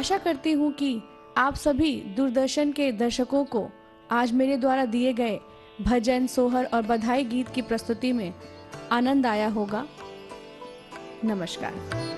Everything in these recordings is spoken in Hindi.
आशा करती हूँ कि आप सभी दूरदर्शन के दर्शकों को आज मेरे द्वारा दिए गए भजन, सोहर और बधाई गीत की प्रस्तुति में आनंद आया होगा। नमस्कार।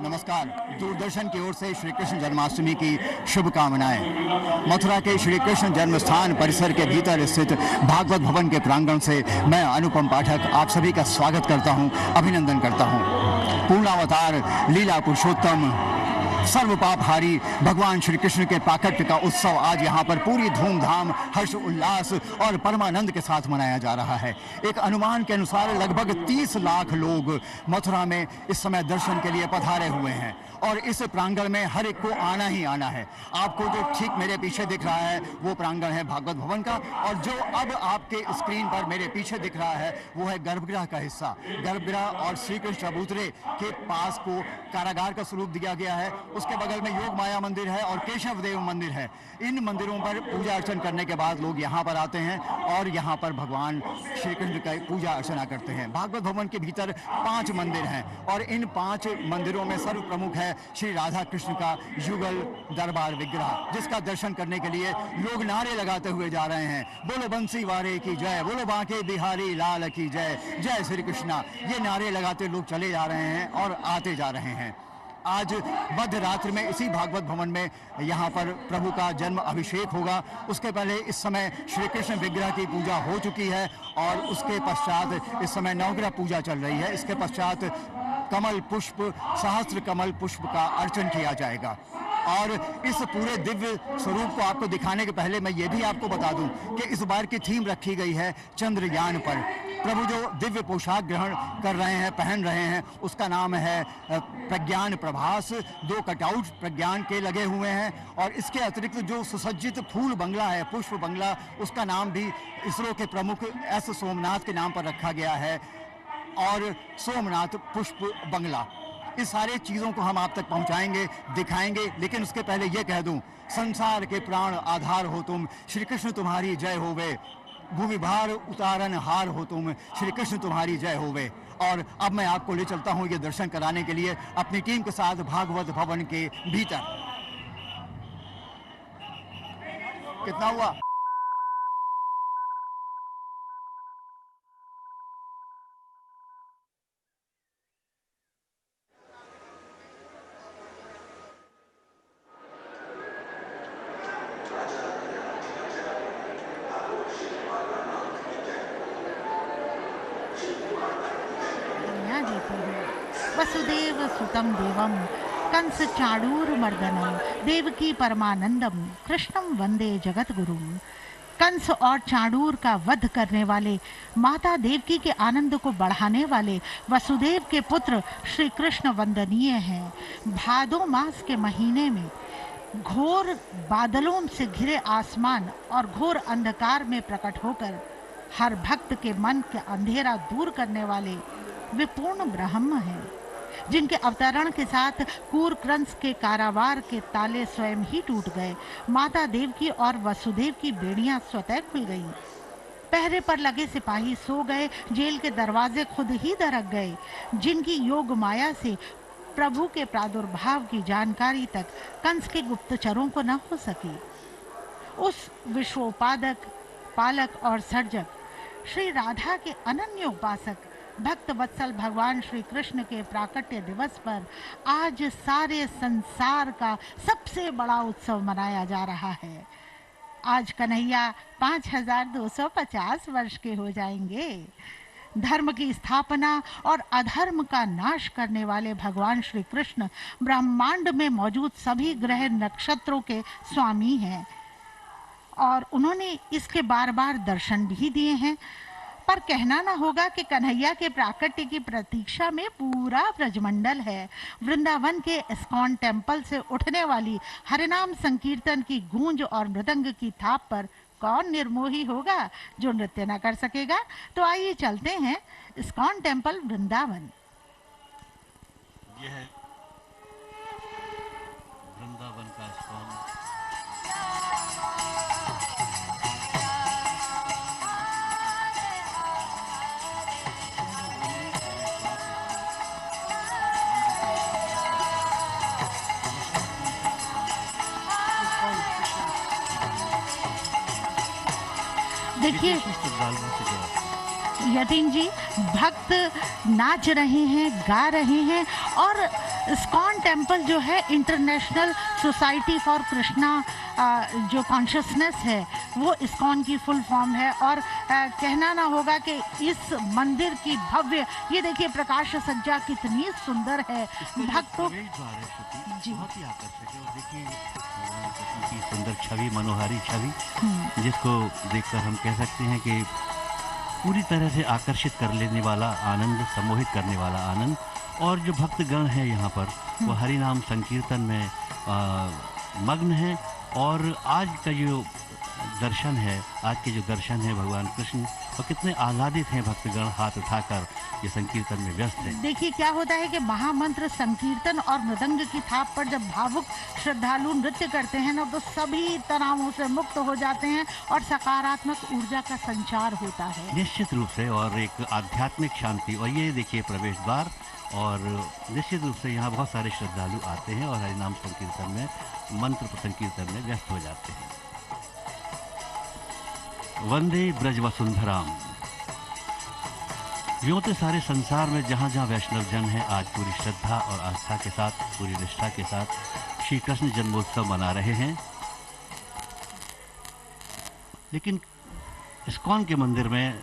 नमस्कार। दूरदर्शन की ओर से श्री कृष्ण जन्माष्टमी की शुभकामनाएं। मथुरा के श्री कृष्ण जन्म स्थान परिसर के भीतर स्थित भागवत भवन के प्रांगण से मैं अनुपम पाठक आप सभी का स्वागत करता हूं, अभिनंदन करता हूं। पूर्णावतार लीला पुरुषोत्तम सर्व पापहारी भगवान श्री कृष्ण के प्राकट्य का उत्सव आज यहाँ पर पूरी धूमधाम, हर्ष उल्लास और परमानंद के साथ मनाया जा रहा है। एक अनुमान के अनुसार लगभग 30 लाख लोग मथुरा में इस समय दर्शन के लिए पधारे हुए हैं और इस प्रांगण में हर एक को आना ही आना है। आपको जो ठीक मेरे पीछे दिख रहा है वो प्रांगण है भागवत भवन का, और जो अब आपके स्क्रीन पर मेरे पीछे दिख रहा है वो है गर्भगृह का हिस्सा। गर्भगृह और श्री कृष्ण चबूतरे के पास को कारागार का स्वरूप दिया गया है। उसके बगल में योग माया मंदिर है और केशव देव मंदिर है। इन मंदिरों पर पूजा अर्चन करने के बाद लोग यहाँ पर आते हैं और यहाँ पर भगवान श्री कृष्ण का पूजा अर्चना करते हैं। भागवत भवन के भीतर 5 मंदिर हैं और इन 5 मंदिरों में सर्व प्रमुख है श्री राधा कृष्ण का युगल दरबार विग्रह, जिसका दर्शन करने के लिए लोग नारे लगाते हुए जा रहे हैं। बोलो बंसी वारे की जय, बोलो बांके बिहारी लाल की जय, जय श्री कृष्णा। ये नारे लगाते लोग चले जा रहे हैं और आते जा रहे हैं। आज मध्य रात्रि में इसी भागवत भवन में यहाँ पर प्रभु का जन्म अभिषेक होगा। उसके पहले इस समय श्री कृष्ण विग्रह की पूजा हो चुकी है और उसके पश्चात इस समय नवग्रह पूजा चल रही है। इसके पश्चात कमल पुष्प, सहस्त्र कमल पुष्प का अर्चन किया जाएगा। और इस पूरे दिव्य स्वरूप को आपको दिखाने के पहले मैं ये भी आपको बता दूं कि इस बार की थीम रखी गई है चंद्रयान पर। प्रभु जो दिव्य पोशाक ग्रहण कर रहे हैं, पहन रहे हैं, उसका नाम है प्रज्ञान प्रभास। 2 कटआउट प्रज्ञान के लगे हुए हैं और इसके अतिरिक्त जो सुसज्जित फूल बंगला है, पुष्प बंगला, उसका नाम भी इसरो के प्रमुख एस सोमनाथ के नाम पर रखा गया है, और सोमनाथ पुष्प बंगला। इस सारे चीज़ों को हम आप तक पहुंचाएंगे, दिखाएंगे, लेकिन उसके पहले ये कह दूं, संसार के प्राण आधार हो तुम, श्री कृष्ण तुम्हारी जय होवे। भूमि भार उतारन हार हो तुम, श्री कृष्ण तुम्हारी जय होवे। और अब मैं आपको ले चलता हूं ये दर्शन कराने के लिए अपनी टीम के साथ भागवत भवन के भीतर। कितना हुआ? वसुदेव सुतम देवम कंस चाणूर मर्दनम देवकी परमानंदम कृष्णम वंदे जगत गुरुम। कंस और चाणूर का वध करने वाले, माता देवकी के आनंद को बढ़ाने वाले वसुदेव के पुत्र श्री कृष्ण वंदनीय हैं। भादो मास के महीने में घोर बादलों से घिरे आसमान और घोर अंधकार में प्रकट होकर हर भक्त के मन के अंधेरा दूर करने वाले वे पूर्ण ब्रह्म हैं, जिनके अवतरण के साथ कूरक्रंस के कारावार के ताले स्वयं ही टूट गए। माता देवकी और वसुदेव की बेड़ियां स्वतः खुल गईं। पहरे पर लगे सिपाही सो गए, जेल के दरवाजे खुद ही दरक गए। जिनकी योग माया से प्रभु के प्रादुर्भाव की जानकारी तक कंस के गुप्तचरों को न हो सकी, उस विश्वोपादक, पालक और सर्जक श्री राधा के अनन्य उपासक भक्त वत्सल भगवान श्री कृष्ण के प्राकट्य दिवस पर आज सारे संसार का सबसे बड़ा उत्सव मनाया जा रहा है। आज कन्हैया 5250 वर्ष के हो जाएंगे। धर्म की स्थापना और अधर्म का नाश करने वाले भगवान श्री कृष्ण ब्रह्मांड में मौजूद सभी ग्रह नक्षत्रों के स्वामी हैं और उन्होंने इसके बार बार दर्शन भी दिए हैं। पर कहना ना होगा कि कन्हैया के प्राकट्य की प्रतीक्षा में पूरा ब्रजमंडल है। वृंदावन के इस्कॉन टेम्पल से उठने वाली हरिनाम संकीर्तन की गूंज और मृदंग की थाप पर कौन निर्मोही होगा जो नृत्य न कर सकेगा। तो आइए चलते हैं इस्कॉन टेम्पल वृंदावन। यह वृंदावन का इस्कॉन देखिए यतीन जी, भक्त नाच रहे हैं, गा रहे हैं और इस्कॉन टेम्पल जो है इंटरनेशनल सोसाइटी फॉर कृष्णा जो कॉन्शियसनेस है वो इस्कॉन की फुल फॉर्म है। और कहना ना होगा कि इस मंदिर की भव्य, ये देखिए प्रकाश सज्जा कितनी सुंदर है। भक्तों जी बहुत ही आकर्षक है। और देखिए भगवान कृष्ण की सुंदर छवि, मनोहारी छवि, जिसको देखकर हम कह सकते हैं कि पूरी तरह से आकर्षित कर लेने वाला आनंद, सम्मोहित करने वाला आनंद। और जो भक्तगण है यहाँ पर वो हरि नाम संकीर्तन में मग्न है। और आज का जो दर्शन है, आज के जो दर्शन है भगवान कृष्ण, और कितने आह्लादित हैं भक्तगण, हाथ उठाकर ये संकीर्तन में व्यस्त हैं। देखिए क्या होता है कि महामंत्र संकीर्तन और मृदंग की थाप पर जब भावुक श्रद्धालु नृत्य करते हैं ना, तो सभी तनावों से मुक्त हो जाते हैं और सकारात्मक ऊर्जा का संचार होता है निश्चित रूप से, और एक आध्यात्मिक शांति। और ये देखिए प्रवेश द्वार, और निश्चित रूप से यहाँ बहुत सारे श्रद्धालु आते हैं और हरिनाम संकीर्तन में, मंत्र संकीर्तन में व्यस्त हो जाते हैं। वंदे ब्रज वसुंधराम। यूं तो सारे संसार में जहाँ जहाँ वैष्णव जन है आज पूरी श्रद्धा और आस्था के साथ, पूरी निष्ठा के साथ श्री कृष्ण जन्मोत्सव मना रहे हैं। लेकिन इस्कॉन के मंदिर में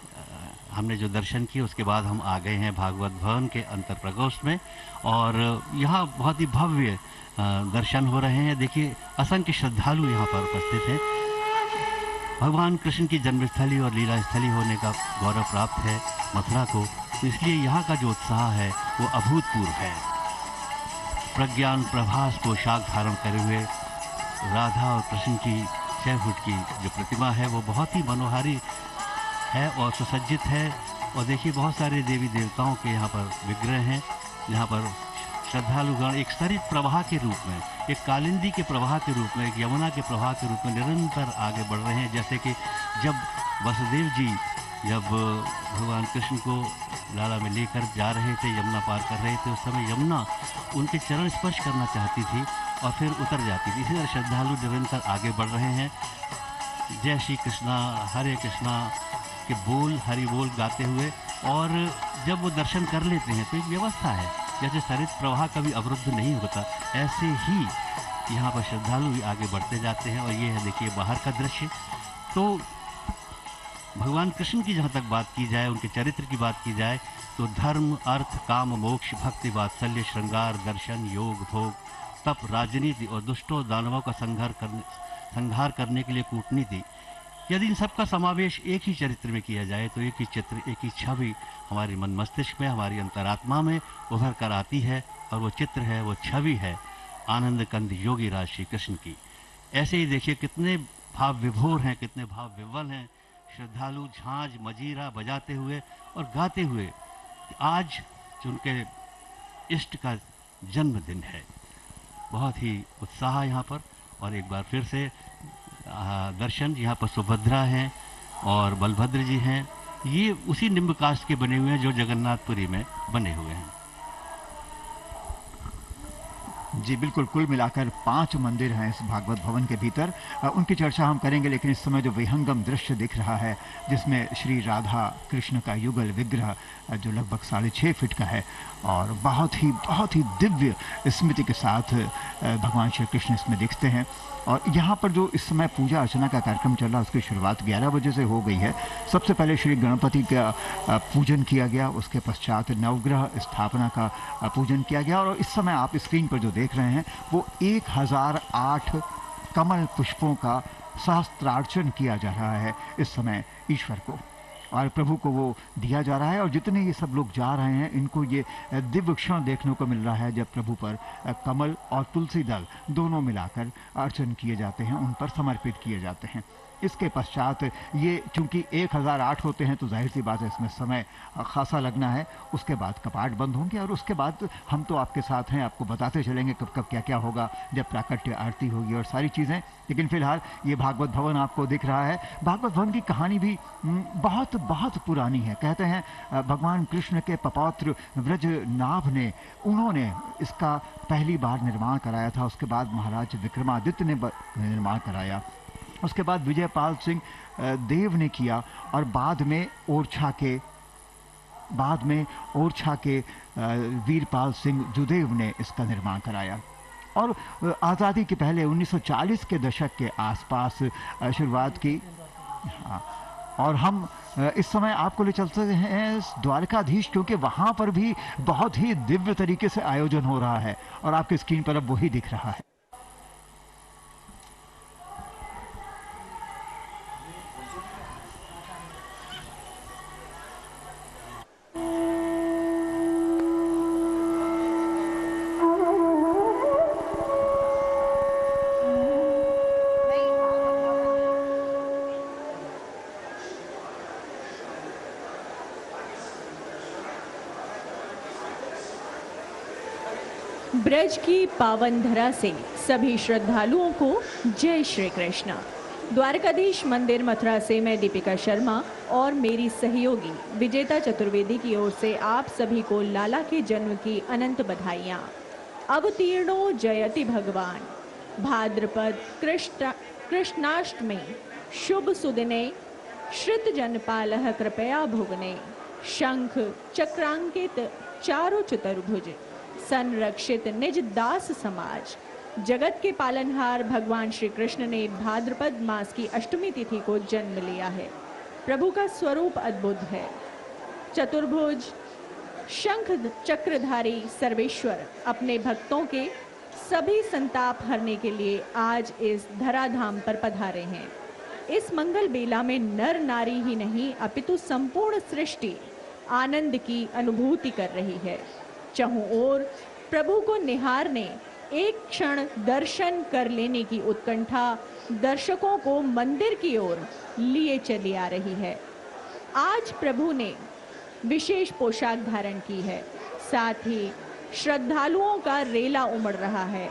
हमने जो दर्शन किए उसके बाद हम आ गए हैं भागवत भवन के अंतर प्रकोष्ठ में, और यहाँ बहुत ही भव्य दर्शन हो रहे हैं। देखिए असंख्य श्रद्धालु यहाँ पर उपस्थित हैं। भगवान कृष्ण की जन्मस्थली और लीला स्थली होने का गौरव प्राप्त है मथुरा को, तो इसलिए यहाँ का जो उत्साह है वो अभूतपूर्व है। प्रज्ञान प्रभास को शाक धारण करे हुए राधा और कृष्ण की 6 फुट की जो प्रतिमा है वो बहुत ही मनोहारी है और सुसज्जित है। और देखिए बहुत सारे देवी देवताओं के यहाँ पर विग्रह हैं। यहाँ पर श्रद्धालुगण एक सरित प्रवाह के रूप में, एक कालिंदी के प्रवाह के रूप में, एक यमुना के प्रवाह के रूप में निरंतर आगे बढ़ रहे हैं। जैसे कि जब वसुदेव जी जब भगवान कृष्ण को लाला में लेकर जा रहे थे, यमुना पार कर रहे थे, उस समय यमुना उनके चरण स्पर्श करना चाहती थी और फिर उतर जाती थी। इसी तरह श्रद्धालु निरंतर आगे बढ़ रहे हैं। जय श्री कृष्णा, हरे कृष्णा के बोल, हरि बोल गाते हुए, और जब वो दर्शन कर लेते हैं तो एक व्यवस्था है, जैसे सरित प्रवाह कभी अवरुद्ध नहीं होता, ऐसे ही यहाँ पर श्रद्धालु भी आगे बढ़ते जाते हैं। और ये है देखिए बाहर का दृश्य। तो भगवान कृष्ण की जहाँ तक बात की जाए, उनके चरित्र की बात की जाए, तो धर्म, अर्थ, काम, मोक्ष, भक्ति, वात्सल्य, श्रृंगार, दर्शन, योग, भोग, तप, राजनीति और दुष्टों दानवों का संहार करने के लिए कूटनीति, यदि इन सब का समावेश एक ही चरित्र में किया जाए तो एक ही चित्र, एक ही छवि हमारे मन मस्तिष्क में, हमारी अंतरात्मा में उभर कर आती है। और वो चित्र है, वो छवि है आनंद कंद योगी राज श्री कृष्ण की। ऐसे ही देखिए कितने भाव विभोर हैं, कितने भाव विह्वल हैं श्रद्धालु झांझ मजीरा बजाते हुए और गाते हुए कि आज उनके इष्ट का जन्मदिन है। बहुत ही उत्साह यहाँ पर। और एक बार फिर से दर्शन, यहाँ पर सुभद्रा हैं और बलभद्र जी हैं। ये उसी निम्ब काष्ठ के बने हुए हैं जो जगन्नाथपुरी में बने हुए हैं। जी बिल्कुल, कुल मिलाकर 5 मंदिर हैं इस भागवत भवन के भीतर। उनकी चर्चा हम करेंगे, लेकिन इस समय जो विहंगम दृश्य दिख रहा है जिसमें श्री राधा कृष्ण का युगल विग्रह जो लगभग 6.5 फीट का है और बहुत ही दिव्य स्मृति के साथ भगवान श्री कृष्ण इसमें दिखते हैं। और यहाँ पर जो इस समय पूजा अर्चना का कार्यक्रम चल रहा है उसकी शुरुआत 11 बजे से हो गई है। सबसे पहले श्री गणपति का पूजन किया गया, उसके पश्चात नवग्रह स्थापना का पूजन किया गया और इस समय आप स्क्रीन पर जो देख रहे हैं वो 1008 कमल पुष्पों का सहस्त्रार्चन किया जा रहा है इस समय ईश्वर को, और प्रभु को वो दिया जा रहा है। और जितने ये सब लोग जा रहे हैं इनको ये दिव्य क्षण देखने को मिल रहा है जब प्रभु पर कमल और तुलसी दल दोनों मिलाकर अर्चन किए जाते हैं, उन पर समर्पित किए जाते हैं। इसके पश्चात ये चूंकि 1008 होते हैं तो जाहिर सी बात है इसमें समय खासा लगना है। उसके बाद कपाट बंद होंगे और उसके बाद हम तो आपके साथ हैं, आपको बताते चलेंगे कब कब क्या क्या होगा, जब प्राकट्य आरती होगी और सारी चीज़ें। लेकिन फिलहाल ये भागवत भवन आपको दिख रहा है। भागवत भवन की कहानी भी बहुत पुरानी है। कहते हैं भगवान कृष्ण के पपौत्र व्रजनाभ ने उन्होंने इसका पहली बार निर्माण कराया था। उसके बाद महाराज विक्रमादित्य ने निर्माण कराया, उसके बाद विजयपाल सिंह देव ने किया और बाद में ओरछा के वीरपाल सिंह जुदेव ने इसका निर्माण कराया। और आज़ादी के पहले 1940 के दशक के आसपास शुरुआत की। हाँ, और हम इस समय आपको ले चलते हैं द्वारकाधीश, क्योंकि वहाँ पर भी बहुत ही दिव्य तरीके से आयोजन हो रहा है और आपकी स्क्रीन पर अब वही दिख रहा है। ब्रज की पावन धरा से सभी श्रद्धालुओं को जय श्री कृष्ण। द्वारकाधीश मंदिर मथुरा से मैं दीपिका शर्मा और मेरी सहयोगी विजेता चतुर्वेदी की ओर से आप सभी को लाला के जन्म की अनंत बधाइयाँ। अवतीर्णो जयति भगवान, भाद्रपद कृष्णाष्टमी शुभ सुदिने, श्रित जनपालः कृपया भुवने, शंख चक्रांकित चारु चतुर्भुज, संरक्षित निज दास समाज। जगत के पालनहार भगवान श्री कृष्ण ने भाद्रपद मास की अष्टमी तिथि को जन्म लिया है। प्रभु का स्वरूप अद्भुत है। चतुर्भुज शंख चक्रधारी सर्वेश्वर अपने भक्तों के सभी संताप हरने के लिए आज इस धराधाम पर पधारे हैं। इस मंगल बेला में नर नारी ही नहीं अपितु संपूर्ण सृष्टि आनंद की अनुभूति कर रही है। चहुं ओर प्रभु को निहारने, एक क्षण दर्शन कर लेने की उत्कंठा दर्शकों को मंदिर की ओर लिए चली आ रही है। आज प्रभु ने विशेष पोशाक धारण की है, साथ ही श्रद्धालुओं का रेला उमड़ रहा है।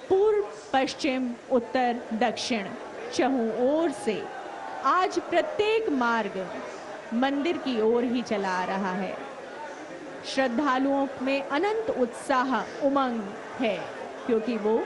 पूर्व पश्चिम उत्तर दक्षिण चहुं ओर से आज प्रत्येक मार्ग मंदिर की ओर ही चला आ रहा है। श्रद्धालुओं में अनंत उत्साह उमंग है, क्योंकि वो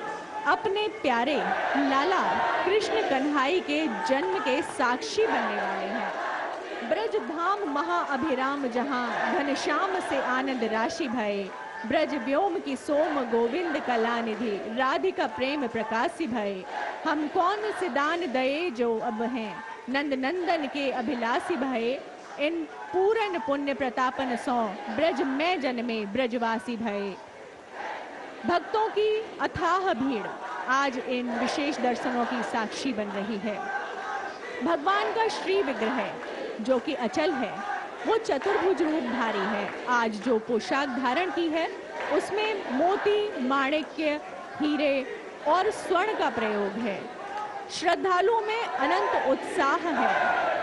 अपने प्यारे लाला कृष्ण कन्हाई के जन्म के साक्षी बनने वाले हैं। ब्रज धाम महाअभिराम जहां घनश्याम से आनंद राशि भये, ब्रज व्योम की सोम गोविंद कलानिधि, राधिका प्रेम प्रकाशी भये। हम कौन से दान दये जो अब हैं, नंद नंदन के अभिलाषी भये। इन पूरन पुण्य प्रतापन सौ, ब्रज में जन्मे ब्रजवासी भये। भक्तों की अथाह भीड़ आज इन विशेष दर्शनों की साक्षी बन रही है। भगवान का श्री विग्रह जो कि अचल है, वो चतुर्भुज रूपधारी है। आज जो पोशाक धारण की है उसमें मोती, माणिक्य, हीरे और स्वर्ण का प्रयोग है। श्रद्धालुओं में अनंत उत्साह है।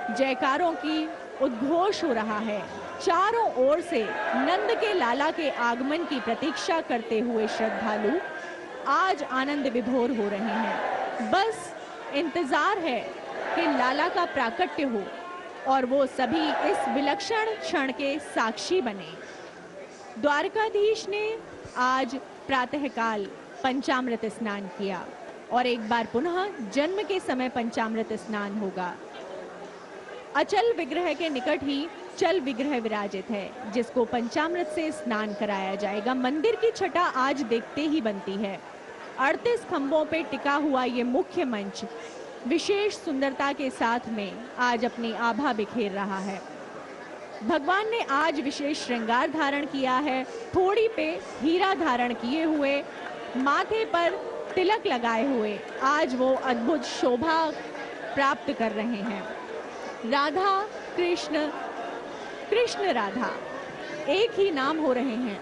जयकारों की उद्घोष हो रहा है। चारों ओर से नंद के लाला के आगमन की प्रतीक्षा करते हुए श्रद्धालु आज आनंद विभोर हो रहे हैं। बस इंतजार है कि लाला का प्राकट्य हो और वो सभी इस विलक्षण क्षण के साक्षी बने। द्वारकाधीश ने आज प्रातःकाल पंचामृत स्नान किया और एक बार पुनः जन्म के समय पंचामृत स्नान होगा। अचल विग्रह के निकट ही चल विग्रह विराजित है, जिसको पंचामृत से स्नान कराया जाएगा। मंदिर की छटा आज देखते ही बनती है। 38 खंभों पे टिका हुआ ये मुख्य मंच विशेष सुंदरता के साथ में आज अपनी आभा बिखेर रहा है। भगवान ने आज विशेष श्रृंगार धारण किया है। थोड़ी पे हीरा धारण किए हुए, माथे पर तिलक लगाए हुए आज वो अद्भुत शोभा प्राप्त कर रहे हैं। राधा कृष्ण, कृष्ण राधा एक ही नाम हो रहे हैं।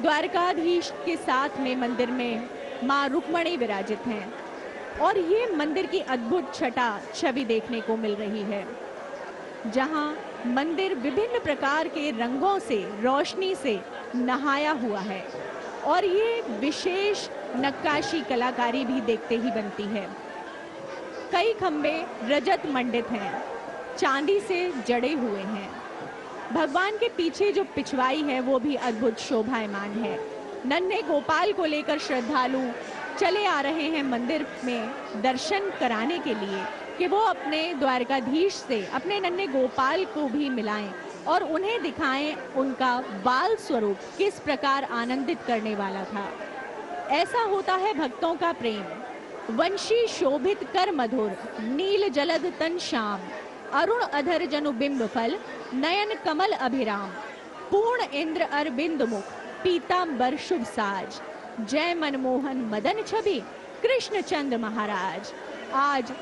द्वारकाधीश के साथ में मंदिर में माँ रुक्मणी विराजित हैं और ये मंदिर की अद्भुत छटा छवि देखने को मिल रही है, जहाँ मंदिर विभिन्न प्रकार के रंगों से, रोशनी से नहाया हुआ है और ये विशेष नक्काशी कलाकारी भी देखते ही बनती है। कई खंबे रजत मंडित हैं, चांदी से जड़े हुए हैं। भगवान के पीछे जो पिछवाई है वो भी अद्भुत शोभायमान है। नन्हे गोपाल को लेकर श्रद्धालु चले आ रहे हैं मंदिर में दर्शन कराने के लिए कि वो अपने द्वारकाधीश से अपने नन्हे गोपाल को भी मिलाएं और उन्हें दिखाएं उनका बाल स्वरूप किस प्रकार आनंदित करने वाला था। ऐसा होता है भक्तों का प्रेम। वंशी शोभित कर मधुर, नील जलद तन श्याम, अरुण अधर जनु बिंब फल, नयन कमल अभिराम, पूर्ण इंद्र अरविंद मुख, पीतांबर शुभ साज, जय मनमोहन मदन छवि, कृष्ण चंद्र महाराज। आज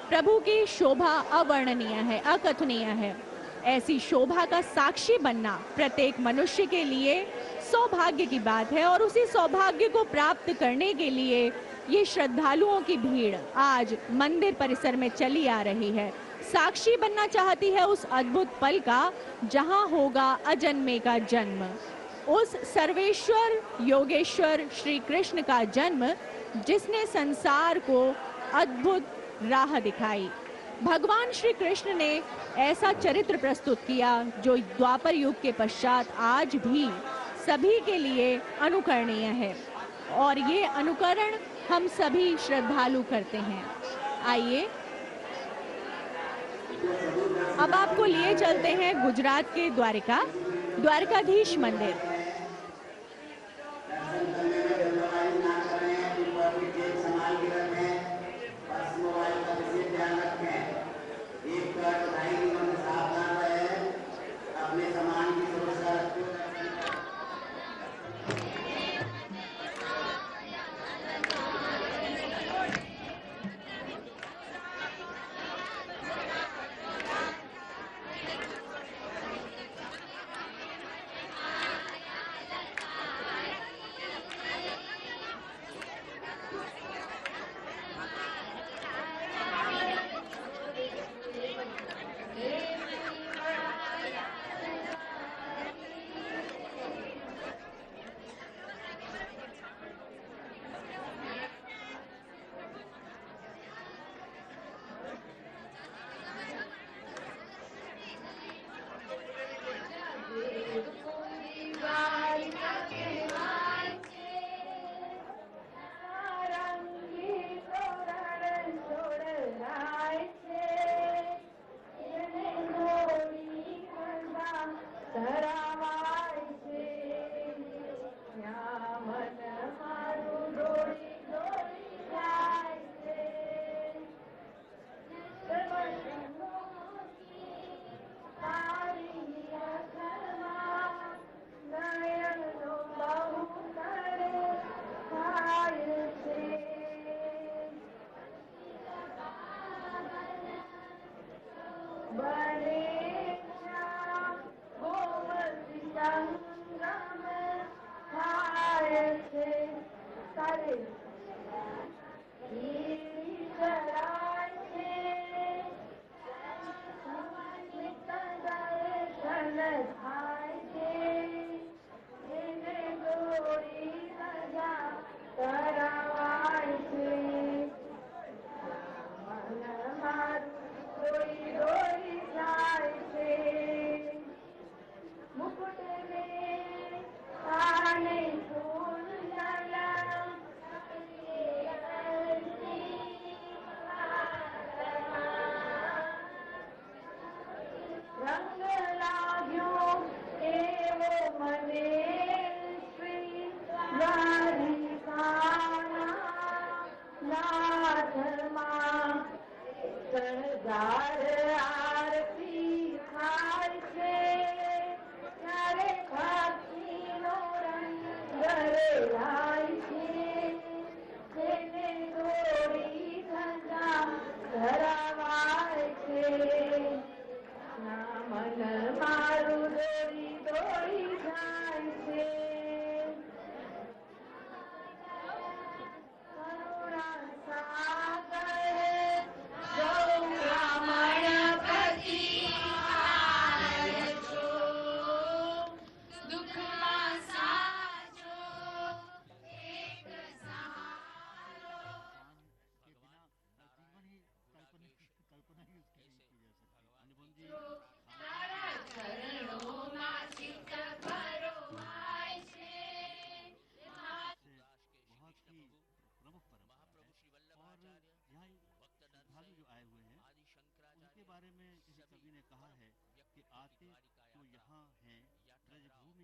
प्रभु की शोभा अवर्णनीय है, अकथनीय है। ऐसी शोभा का साक्षी बनना प्रत्येक मनुष्य के लिए सौभाग्य की बात है और उसी सौभाग्य को प्राप्त करने के लिए ये श्रद्धालुओं की भीड़ आज मंदिर परिसर में चली आ रही है। साक्षी बनना चाहती है उस अद्भुत पल का जहां होगा अजन्मे का जन्म, उस सर्वेश्वर योगेश्वर श्री कृष्ण का जन्म जिसने संसार को अद्भुत राह दिखाई। भगवान श्री कृष्ण ने ऐसा चरित्र प्रस्तुत किया जो द्वापर युग के पश्चात आज भी सभी के लिए अनुकरणीय है और ये अनुकरण हम सभी श्रद्धालु करते हैं। आइए अब आपको लिए चलते हैं गुजरात के द्वारकाधीश मंदिर।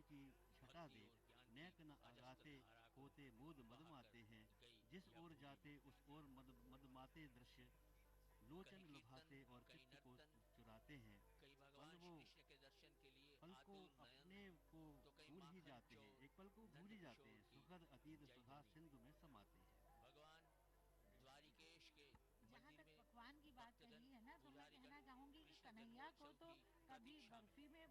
की छटा दे, नेक न आगाते होते मूद मदमाते हैं, जिस ओर जाते उस ओर मदमाते दृश्य, लोचन लुभाते और चित्त को चुराते हैं। पल को अपने को भूल ही जाते हैं, एक पल को भूल ही जाते हैं, सुखद अतीत सुधा सिंधु में समाते हैं। जहाँ तक पकवान की बात कही है ना, तो मैं कहना चाहूंगी कि कन्हैया को तो कभी बर्फी में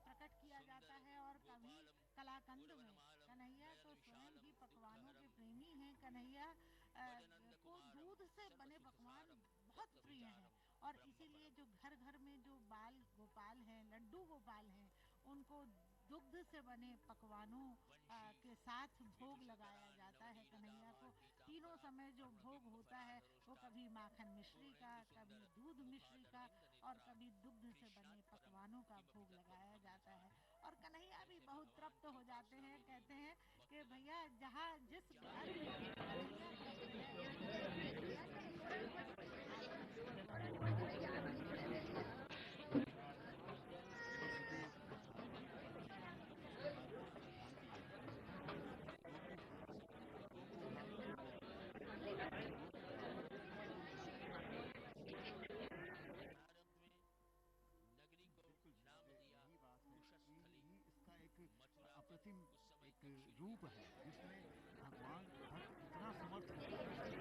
प्रकट किया जाता है और कभी कलाकंद में। कन्हैया तो स्वयं ही पकवानों के प्रेमी हैं। कन्हैया को दूध से बने पकवान बहुत प्रिय हैं और इसीलिए जो घर घर में जो बाल गोपाल हैं, लड्डू गोपाल हैं, उनको दुग्ध से बने पकवानों के साथ भोग लगाया जाता है। कन्हैया को तीनों समय जो भोग होता है वो कभी माखन मिश्री का, कभी दूध मिश्री का और कभी दुग्ध से बने पकवानों का भोग लगाया जाता है। और कन्हैया भी बहुत तृप्त हो जाते हैं, कहते हैं कि भैया जहाँ जिस घर में कन्हैया अप्रतिम एक रूप है जिसमें भगवान भक्त इतना समर्थ होता है।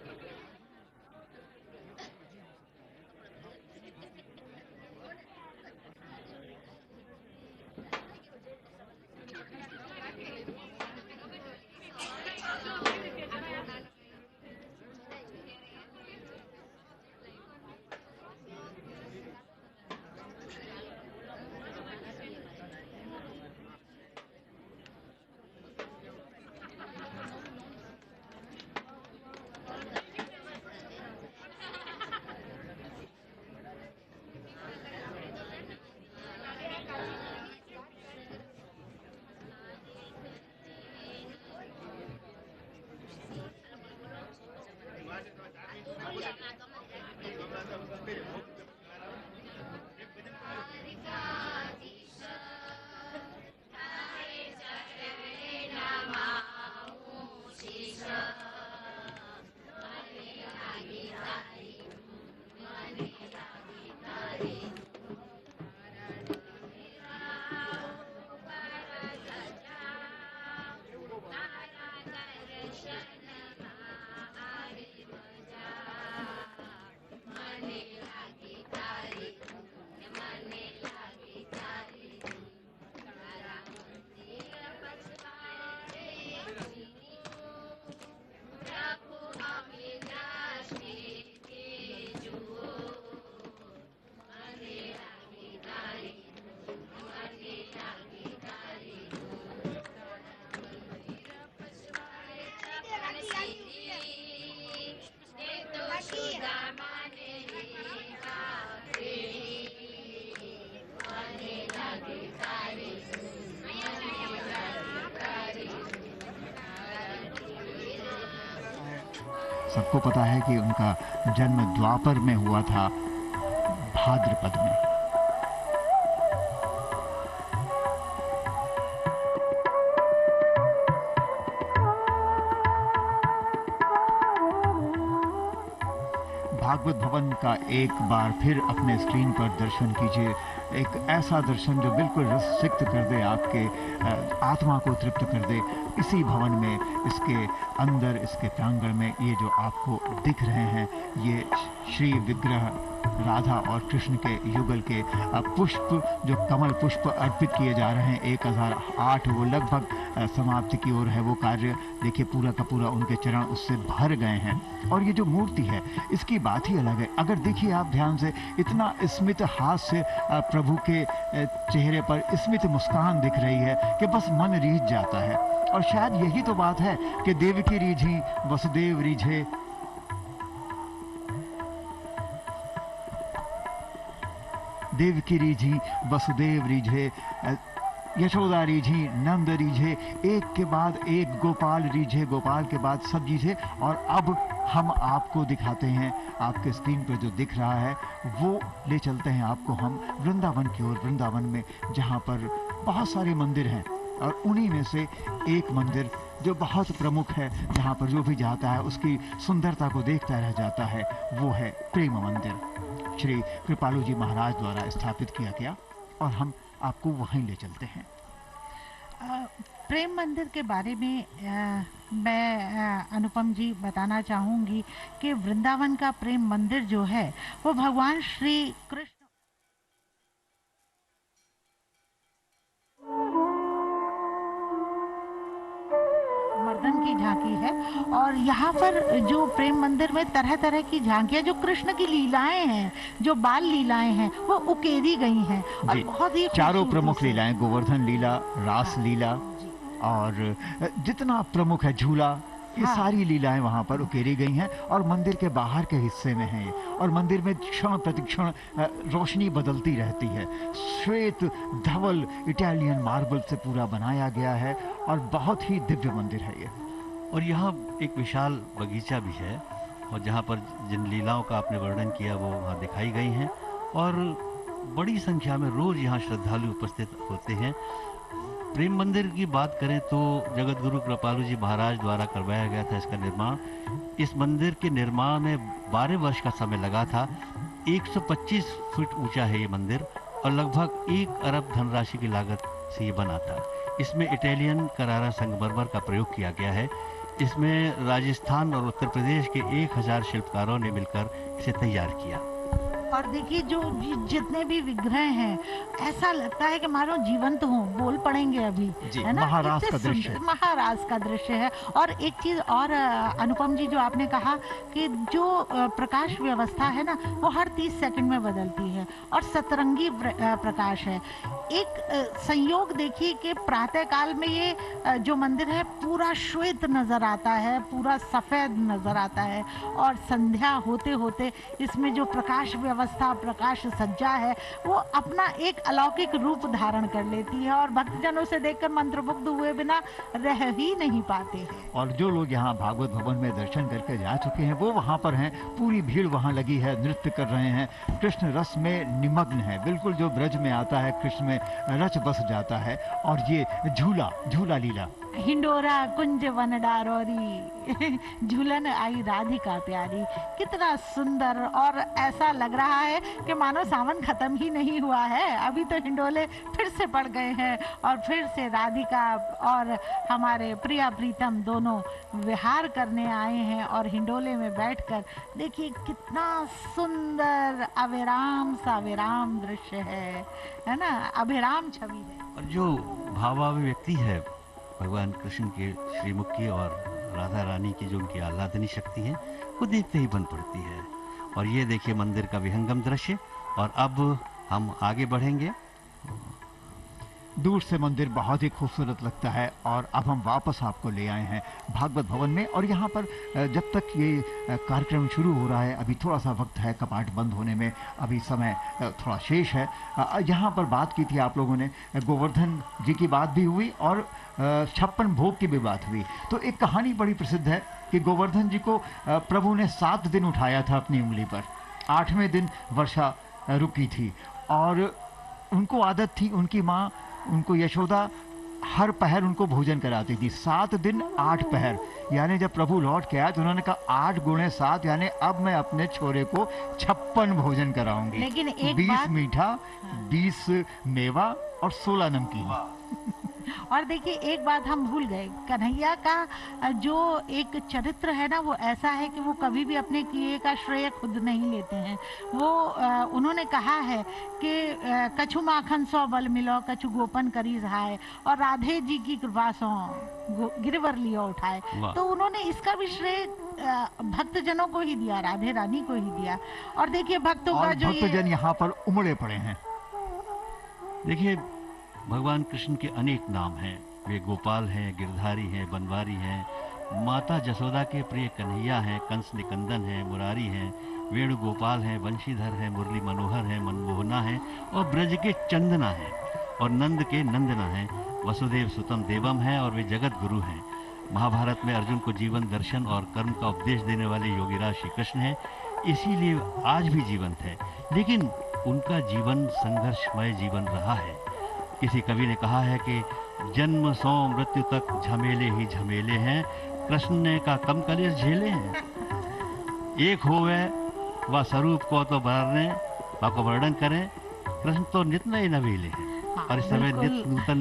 सबको पता है कि उनका जन्म द्वापर में हुआ था, भाद्रपद में। भागवत भवन का एक बार फिर अपने स्क्रीन पर दर्शन कीजिए। एक ऐसा दर्शन जो बिल्कुल रससिक्त कर दे, आपके आत्मा को तृप्त कर दे। इसी भवन में, इसके अंदर, इसके प्रांगण में ये जो आपको दिख रहे हैं, ये श्री विग्रह राधा और कृष्ण के युगल के पुष्प, जो कमल पुष्प अर्पित किए जा रहे हैं 1008, वो लगभग समाप्ति की ओर है वो कार्य। देखिए पूरा का पूरा उनके चरण उससे भर गए हैं। और ये जो मूर्ति है इसकी बात ही अलग है। अगर देखिए आप ध्यान से, इतना स्मित हास्य प्रभु के चेहरे पर स्मित मुस्कान दिख रही है कि बस मन रीझ जाता है। और शायद यही तो बात है कि देवकी रीझी वसुदेव रीझे, देवकी रीझी वसुदेव रीझे, यशोदा रीझी नंद रीझे, एक के बाद एक गोपाल रीझे, गोपाल के बाद सब रीझे। और अब हम आपको दिखाते हैं, आपके स्क्रीन पर जो दिख रहा है वो ले चलते हैं आपको हम वृंदावन की ओर। वृंदावन में जहाँ पर बहुत सारे मंदिर हैं, और उन्हीं में से एक मंदिर जो बहुत प्रमुख है, जहाँ पर जो भी जाता है उसकी सुंदरता को देखता रह जाता है, वो है प्रेम मंदिर। श्री कृपालु जी महाराज द्वारा स्थापित किया गया और हम आपको वहीं ले चलते हैं। प्रेम मंदिर के बारे में मैं अनुपम जी बताना चाहूँगी कि वृंदावन का प्रेम मंदिर जो है वो भगवान श्री कृष्ण मर्दन की झांकी है। और यहाँ पर जो प्रेम मंदिर में तरह तरह की झांकियाँ, जो कृष्ण की लीलाएं हैं, जो बाल लीलाएं हैं, वो उकेरी गई हैं और जी, बहुत ही चारों खूबसूरती प्रमुख से। लीलाएं, गोवर्धन लीला, रास लीला और जितना प्रमुख है झूला, ये हाँ। सारी लीलाएं वहाँ पर उकेरी गई हैं और मंदिर के बाहर के हिस्से में हैं ये। और मंदिर में क्षण प्रतिक्षण रोशनी बदलती रहती है। श्वेत धवल इटालियन मार्बल से पूरा बनाया गया है और बहुत ही दिव्य मंदिर है ये। और यहाँ एक विशाल बगीचा भी है और जहाँ पर जिन लीलाओं का आपने वर्णन किया वो वहाँ दिखाई गई हैं और बड़ी संख्या में रोज यहाँ श्रद्धालु उपस्थित होते हैं। प्रेम मंदिर की बात करें तो जगत गुरु कृपालु जी महाराज द्वारा करवाया गया था इसका निर्माण। इस मंदिर के निर्माण में 12 वर्ष का समय लगा था। 125 फीट ऊंचा है ये मंदिर और लगभग 1 अरब धनराशि की लागत से ये बना था। इसमें इटालियन करारा संगमरमर का प्रयोग किया गया है। इसमें राजस्थान और उत्तर प्रदेश के 1000 शिल्पकारों ने मिलकर इसे तैयार किया। और देखिए जो जितने भी विग्रह हैं, ऐसा लगता है कि मानो जीवंत हों, बोल पड़ेंगे अभी, जी, है ना? महाराज इतने का दृश्य सुंदर है। महाराज का दृश्य है। और एक चीज और अनुपम जी, जो आपने कहा कि जो प्रकाश व्यवस्था है ना, वो हर 30 सेकंड में बदलती है और सतरंगी प्रकाश है। एक संयोग देखिए कि प्रातः काल में ये जो मंदिर है पूरा श्वेत नजर आता है, पूरा सफेद नजर आता है और संध्या होते होते इसमें जो प्रकाश व्यवस्था, प्रकाश सज्जा है, वो अपना एक अलौकिक रूप धारण कर लेती है और भक्तजनों से देखकर मंत्रमुग्ध हुए बिना रह ही नहीं पाते हैं। और जो लोग यहाँ भागवत भवन में दर्शन करके जा चुके हैं वो वहाँ पर हैं। पूरी भीड़ वहाँ लगी है, नृत्य कर रहे हैं, कृष्ण रस में निमग्न है। बिल्कुल जो ब्रज में आता है कृष्ण में रच बस जाता है। और ये झूला लीला, हिंडोरा कुंज वन डारोरी झूलन आई राधिका प्यारी, कितना सुंदर। और ऐसा लग रहा है कि मानो सावन खत्म ही नहीं हुआ है, अभी तो हिंडोले फिर से पड़ गए हैं और फिर से राधिका और हमारे प्रिया प्रीतम दोनों विहार करने आए हैं। और हिंडोले में बैठकर देखिए कितना सुंदर अविराम सा विराम दृश्य है ना? अभिराम छवि है। और जो भावाभिव्यक्ति है भगवान कृष्ण के श्रीमुख की और राधा रानी की जो उनकी आह्लादनी शक्ति है, वो देखते ही बन पड़ती है। और ये देखिए मंदिर का विहंगम दृश्य। और अब हम आगे बढ़ेंगे। दूर से मंदिर बहुत ही खूबसूरत लगता है। और अब हम वापस आपको ले आए हैं भागवत भवन में। और यहाँ पर जब तक ये कार्यक्रम शुरू हो रहा है, अभी थोड़ा सा वक्त है कपाट बंद होने में, अभी समय थोड़ा शेष है। यहाँ पर बात की थी आप लोगों ने, गोवर्धन जी की बात भी हुई और 56 भोग की भी बात हुई। तो एक कहानी बड़ी प्रसिद्ध है कि गोवर्धन जी को प्रभु ने 7 दिन उठाया था अपनी उंगली पर। 8वें दिन वर्षा रुकी थी और उनको आदत थी, उनकी माँ उनको यशोदा हर पहर उनको भोजन कराती थी। 7 दिन 8 पहर, यानी जब प्रभु लौट के आए तो उन्होंने कहा 8 गुणे 7, यानी अब मैं अपने छोरे को 56 भोजन कराऊंगी। लेकिन एक 20 बात, मीठा, 20 मेवा और 16 नमकीन। और देखिए एक बात हम भूल गए, कन्हैया का जो एक चरित्र है ना, वो ऐसा है कि वो कभी भी अपने किए का श्रेय खुद नहीं लेते हैं। वो उन्होंने कहा है कि कछु माखन सौ बल मिलो, कछु गोपन करी सहाय, और राधे जी की कृपा सो गिरवर लियो उठाए। तो उन्होंने इसका भी श्रेय भक्तजनों को ही दिया, राधे रानी को ही दिया। और देखिए भक्तों का जो भक्तजन यहाँ पर उमड़े पड़े हैं। देखिए भगवान कृष्ण के अनेक नाम हैं। वे गोपाल हैं, गिरधारी हैं, बनवारी हैं, माता जसोदा के प्रिय कन्हैया हैं, कंस निकंदन हैं, मुरारी हैं, वेणुगोपाल हैं, वंशीधर हैं, मुरली मनोहर हैं, मनमोहना हैं और ब्रज के चंदना हैं और नंद के नंदना हैं। वसुदेव सुतम देवम हैं और वे जगत गुरु हैं। महाभारत में अर्जुन को जीवन दर्शन और कर्म का उपदेश देने वाले योगीराज श्री कृष्ण हैं, इसीलिए आज भी जीवंत है। लेकिन उनका जीवन संघर्षमय जीवन रहा है। किसी कवि ने कहा है कि जन्म सो मृत्यु तक झमेले ही झमेले हैं, कृष्ण ने का कम कलेश झेले हैं। एक होवे वह स्वरूप को तो बरने वा को वर्णन करें, कृष्ण तो नित नए नवेले हैं। और इस समय बिल्कुल। नित नूतन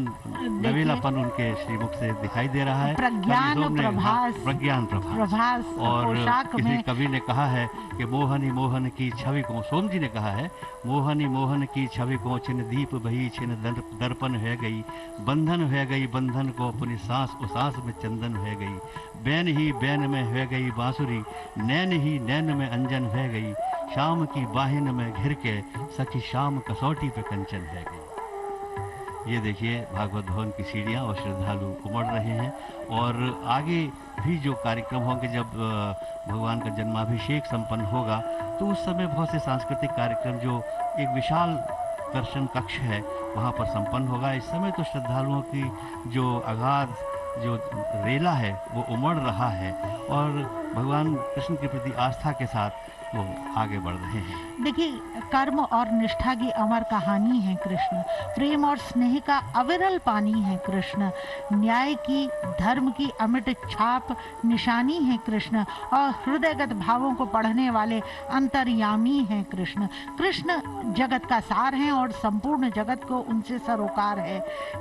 नवेलापन उनके श्रीमुख से दिखाई दे रहा है। प्रज्ञान कवि सोम ने- प्रभास, प्रज्ञान प्रभास। प्रभास और पोशाक किसी में कवि ने कहा है कि मोहनी मोहन की छवि को, सोम जी ने कहा है, मोहनी मोहन की छवि को छिन दीप बही छिन दर्पण है गई, बंधन है गई बंधन को अपनी सांस उसास में चंदन है गई, बैन ही बैन में है गई बांसुरी, नैन ही नैन में अंजन है गई, शाम की बाहिन में घिर के सखी शाम कसौटी पे कंचन है गई। ये देखिए भागवत भवन की सीढ़ियाँ और श्रद्धालु उमड़ रहे हैं। और आगे भी जो कार्यक्रम होंगे, जब भगवान का जन्माभिषेक संपन्न होगा तो उस समय बहुत से सांस्कृतिक कार्यक्रम, जो एक विशाल दर्शन कक्ष है वहाँ पर संपन्न होगा। इस समय तो श्रद्धालुओं की जो अगाध जो रेला है वो उमड़ रहा है और भगवान कृष्ण के प्रति आस्था के साथ वो आगे बढ़ रहे हैं। देखिए, कर्म और निष्ठा की अमर कहानी है कृष्ण, प्रेम और स्नेह का अविरल पानी है कृष्ण, न्याय की धर्म की अमिट छाप निशानी है कृष्ण, और हृदयगत भावों को पढ़ने वाले अंतर्यामी हैं कृष्ण। कृष्ण जगत का सार हैं और संपूर्ण जगत को उनसे सरोकार है।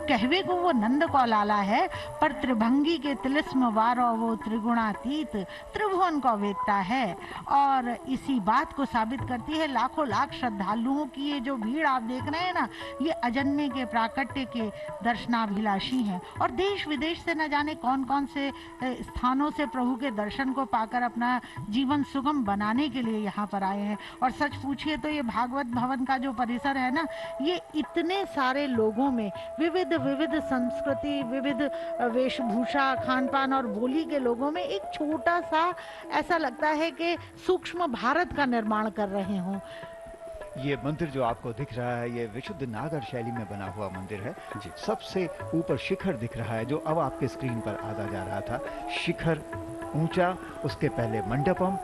कहवे को वो नंद को लाला है, पर त्रिभंगी के तिलिस्म वारो वो त्रिगुणातीत त्रिभुवन को वेदता है। और इसी बात को साबित करती है लाखों लाख श्रद्धालुओं की ये जो भीड़ आप देख रहे हैं ना, ये अजन्मे के प्राकट्य के दर्शनाभिलाषी हैं और देश विदेश से न जाने कौन कौन से स्थानों से प्रभु के दर्शन को पाकर अपना जीवन सुगम बनाने के लिए यहाँ पर आए हैं। और सच पूछिए तो ये भागवत भवन का जो परिसर है ना, ये इतने सारे लोगों में विविध विविध संस्कृति, विविध वेशभूषा, खान पान और बोली के लोगों में एक छोटा सा ऐसा लगता है कि सूक्ष्म भारत का निर्माण कर रहे हों। ये मंदिर जो आपको दिख रहा है, ये विशुद्ध नागर शैली में बना हुआ मंदिर है। सबसे ऊपर शिखर दिख रहा है जो अब आपके स्क्रीन पर आता जा रहा था। शिखर ऊंचा, उसके पहले मंडपम,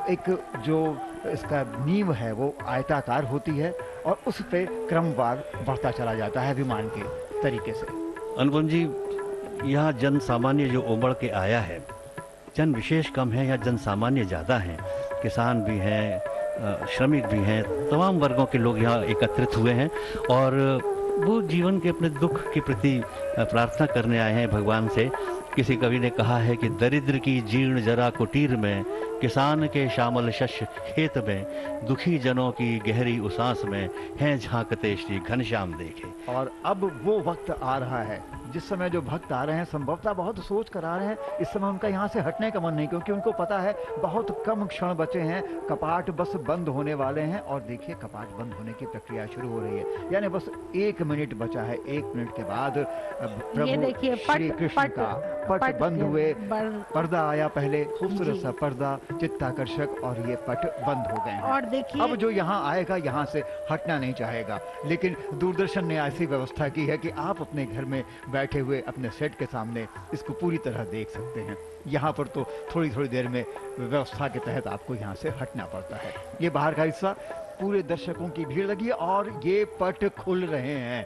एक जो इसका नींव है वो आयताकार होती है और उस पे क्रमवार बढ़ता चला जाता है विमान के तरीके से। अनुपम जी, यहाँ जन सामान्य जो उमड़ के आया है, जन विशेष कम है या जन सामान्य ज़्यादा हैं, किसान भी हैं, श्रमिक भी हैं, तमाम वर्गों के लोग यहाँ एकत्रित हुए हैं और वो जीवन के अपने दुख के प्रति प्रार्थना करने आए हैं भगवान से। किसी कवि ने कहा है कि दरिद्र की जीर्ण जरा कुटीर में, किसान के श्यामल शस्य खेत में, दुखी जनों की गहरी उसास में हैं झांकते श्री घनश्याम देखे। और अब वो वक्त आ रहा है जिस समय जो भक्त आ रहे हैं संभवतः बहुत सोच कर आ रहे हैं, इस समय उनका यहाँ से हटने का मन नहीं, क्योंकि उनको पता है बहुत कम क्षण बचे हैं, कपाट बस बंद होने वाले हैं। और देखिए कपाट बंद होने की प्रक्रिया शुरू हो रही है, यानी बस 1 मिनट बचा है। 1 मिनट के बाद ये देखिए श्री कृष्ण का पट बंद हुए, पर्दा आया पहले, खूबसूरत सा पर्दा, चित्ताकर्षक, और ये पट बंद हो गए हैं। और देखिए अब जो यहाँ आएगा यहाँ से हटना नहीं चाहेगा, लेकिन दूरदर्शन ने ऐसी व्यवस्था की है कि आप अपने घर में बैठे हुए अपने सेट के सामने इसको पूरी तरह देख सकते हैं। यहाँ पर तो थोड़ी थोड़ी देर में व्यवस्था के तहत आपको यहाँ से हटना पड़ता है। ये बाहर का हिस्सा, पूरे दर्शकों की भीड़ लगी है और ये पट खुल रहे हैं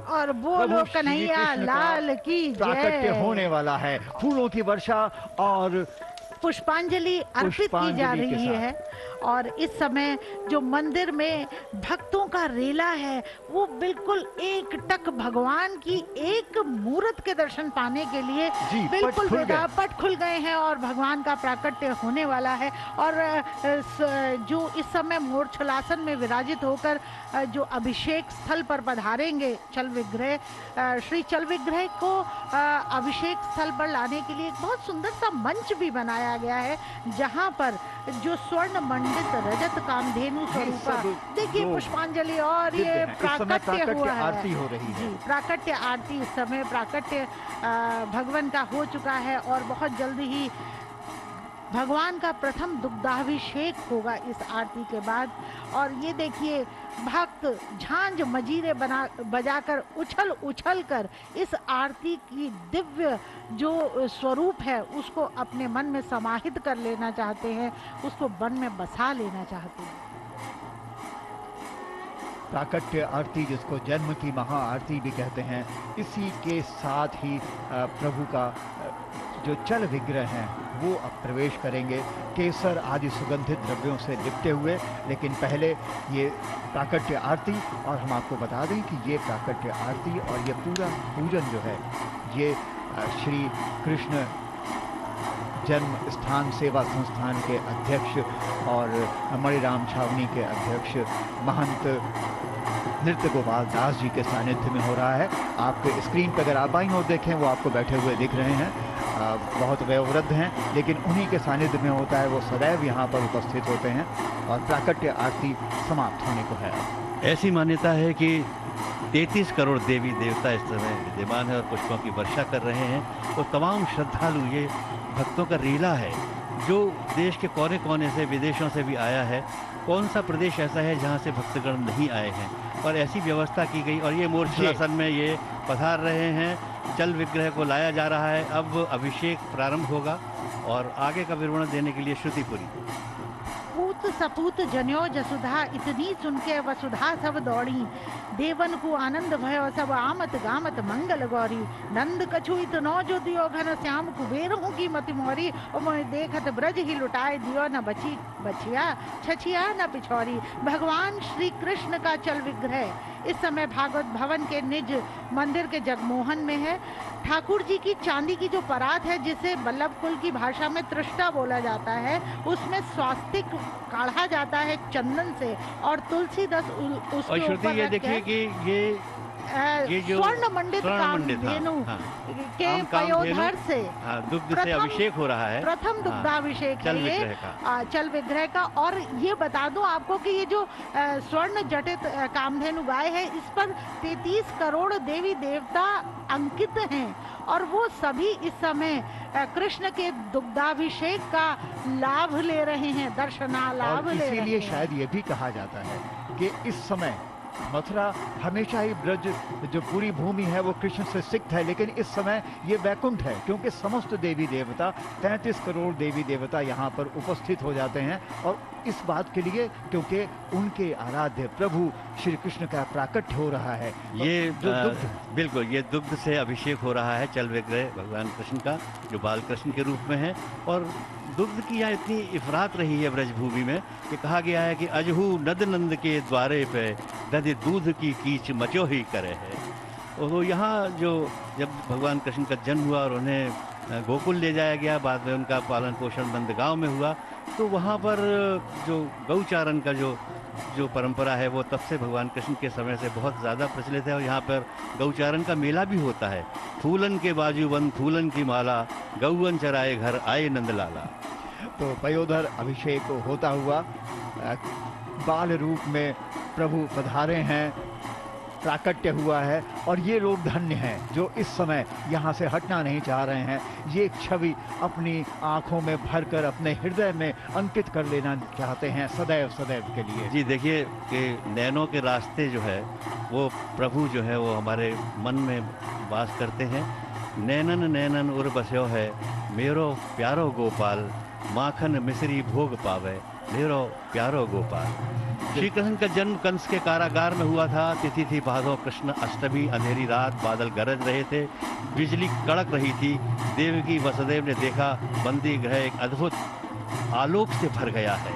और बोलो कन्हैया लाल की प्राकट्य जय। होने वाला है, फूलों की वर्षा और पुष्पांजलि अर्पित की जा पुष्पांजलि के रही साथ। है। और इस समय जो मंदिर में भक्तों का रेला है वो बिल्कुल एक टक भगवान की एक मूर्त के दर्शन पाने के लिए जी, बिल्कुल पट खुल गए हैं और भगवान का प्राकट्य होने वाला है। और जो इस समय मोरछलासन में विराजित होकर जो अभिषेक स्थल पर पधारेंगे चल विग्रह, श्री चल विग्रह को अभिषेक स्थल पर लाने के लिए एक बहुत सुंदर सा मंच भी बनाया गया है, जहां पर जो स्वर्ण मंडित रजत कामधेनु स्वरूपा, देखिए पुष्पांजलि और ये प्राकट्य हुआ है। आरती हो रही है। जी, प्राकट्य आरती, इस समय प्राकट्य भगवान का हो चुका है और बहुत जल्दी ही भगवान का प्रथम दुग्धाभिषेक होगा इस आरती के बाद। और ये देखिए भक्त झांझ मजीरे बजाकर उछल कर इस आरती की दिव्य जो स्वरूप है उसको अपने मन में समाहित कर लेना चाहते हैं, उसको मन में बसा लेना चाहते हैं। प्राकट्य आरती, जिसको जन्म की महा आरती भी कहते हैं, इसी के साथ ही प्रभु का जो चल विग्रह हैं वो अब प्रवेश करेंगे केसर आदि सुगंधित द्रव्यों से लिपटे हुए। लेकिन पहले ये प्राकट्य आरती, और हम आपको बता दें कि ये प्राकट्य आरती और ये पूरा पूजन जो है ये श्री कृष्ण जन्म स्थान सेवा संस्थान के अध्यक्ष और मणिराम छावनी के अध्यक्ष महंत नृत्य गोपाल दास जी के सानिध्य में हो रहा है। आपके स्क्रीन पर अगर आप बाईं ओर देखें वो आपको बैठे हुए दिख रहे हैं, बहुत वयोवृद्ध हैं, लेकिन उन्हीं के सानिध्य में होता है, वो सदैव यहाँ पर उपस्थित होते हैं और प्राकट्य आरती समाप्त होने को है। ऐसी मान्यता है कि 33 करोड़ देवी देवता इस समय विद्यमान है और पुष्पों की वर्षा कर रहे हैं। तो तमाम श्रद्धालु, ये भक्तों का रीला है जो देश के कोने कोने से, विदेशों से भी आया है। कौन सा प्रदेश ऐसा है जहाँ से भक्तगण नहीं आए हैं, और ऐसी व्यवस्था की गई। और ये मूर्छनासन में ये पधार रहे हैं, चल विग्रह को लाया जा रहा है। अब अभिषेक प्रारंभ होगा और आगे का विवरण देने के लिए श्रुतिपुरी। पूत सपूत जन्यो जसुधा, इतनी सुनके वसुधा सब दौड़ी, देवन को आनंद भयो सब आमत गामत मंगल गौरी, नंद कछु इतनो जो दियो घन श्याम कुबेर हूँ की मति मोरी, और मैं देखत ब्रज ही लुटाए दियो न बची बचिया छछिया न पिछौरी। भगवान श्री कृष्ण का चल विग्रह इस समय भागवत भवन के निज मंदिर के जगमोहन में है। ठाकुर जी की चांदी की जो परात है, जिसे बल्लभ कुल की भाषा में त्रिष्टा बोला जाता है, उसमें स्वास्तिक काढ़ा जाता है चंदन से, और तुलसी दस उसके ऊपर ये देखिए कि ये जो स्वर्ण मंडित कामधेनु के पयोधर से दुग्ध से अभिषेक हो रहा है। प्रथम दुग्धाभिषेक है ये चल विग्रह का। और ये बता दूं आपको कि ये जो स्वर्ण जटित कामधेनु गाय है, इस पर 33 करोड़ देवी देवता अंकित हैं, और वो सभी इस समय कृष्ण के दुग्धाभिषेक का लाभ ले रहे हैं, दर्शना लाभ ले रहे हैं। इसीलिए शायद ये भी कहा जाता है कि इस समय मथुरा हमेशा ही ब्रज जो पूरी भूमि है वो कृष्ण से सिक्त है, लेकिन इस समय ये वैकुंठ है, क्योंकि समस्त देवी देवता 33 करोड़ देवी देवता यहाँ पर उपस्थित हो जाते हैं। और इस बात के लिए क्योंकि उनके आराध्य प्रभु श्री कृष्ण का प्राकट्य हो रहा है। ये बिल्कुल, ये दुग्ध से अभिषेक हो रहा है चल विग्रह भगवान कृष्ण का, जो बाल कृष्ण के रूप में है। और दुग्ध की यहाँ इतनी इफरात रही है ब्रजभूमि में कि कहा गया है कि अजहू नद नंद के द्वारे पे दधि दूध की कीच मचो ही करे है। तो यहाँ जो जब भगवान कृष्ण का जन्म हुआ और उन्हें गोकुल ले जाया गया, बाद में उनका पालन पोषण नंदगांव में हुआ, तो वहाँ पर जो गौचारण का जो परंपरा है वो तब से भगवान कृष्ण के समय से बहुत ज़्यादा प्रचलित है। और यहाँ पर गौचारण का मेला भी होता है। फूलन के बाजूबंद फूलन की माला, गौवन चराए घर आए नंदलाला। तो पयोधर अभिषेक होता हुआ बाल रूप में प्रभु पधारे हैं, प्राकट्य हुआ है, और ये लोग धन्य हैं जो इस समय यहाँ से हटना नहीं चाह रहे हैं। ये छवि अपनी आंखों में भरकर अपने हृदय में अंकित कर लेना चाहते हैं सदैव सदैव के लिए। जी देखिए कि नैनों के रास्ते जो है वो प्रभु जो है वो हमारे मन में वास करते हैं। नैनन नैनन उर बस्यो है मेरो प्यारो गोपाल, माखन मिश्री भोग पावे मेरो प्यारो गोपाल। श्री कृष्ण का जन्म कंस के कारागार में हुआ था। तिथि थी भादो कृष्ण अष्टमी, अंधेरी रात, बादल गरज रहे थे, बिजली कड़क रही थी। देवकी वसुदेव ने देखा बंदी गृह एक अद्भुत आलोक से भर गया है।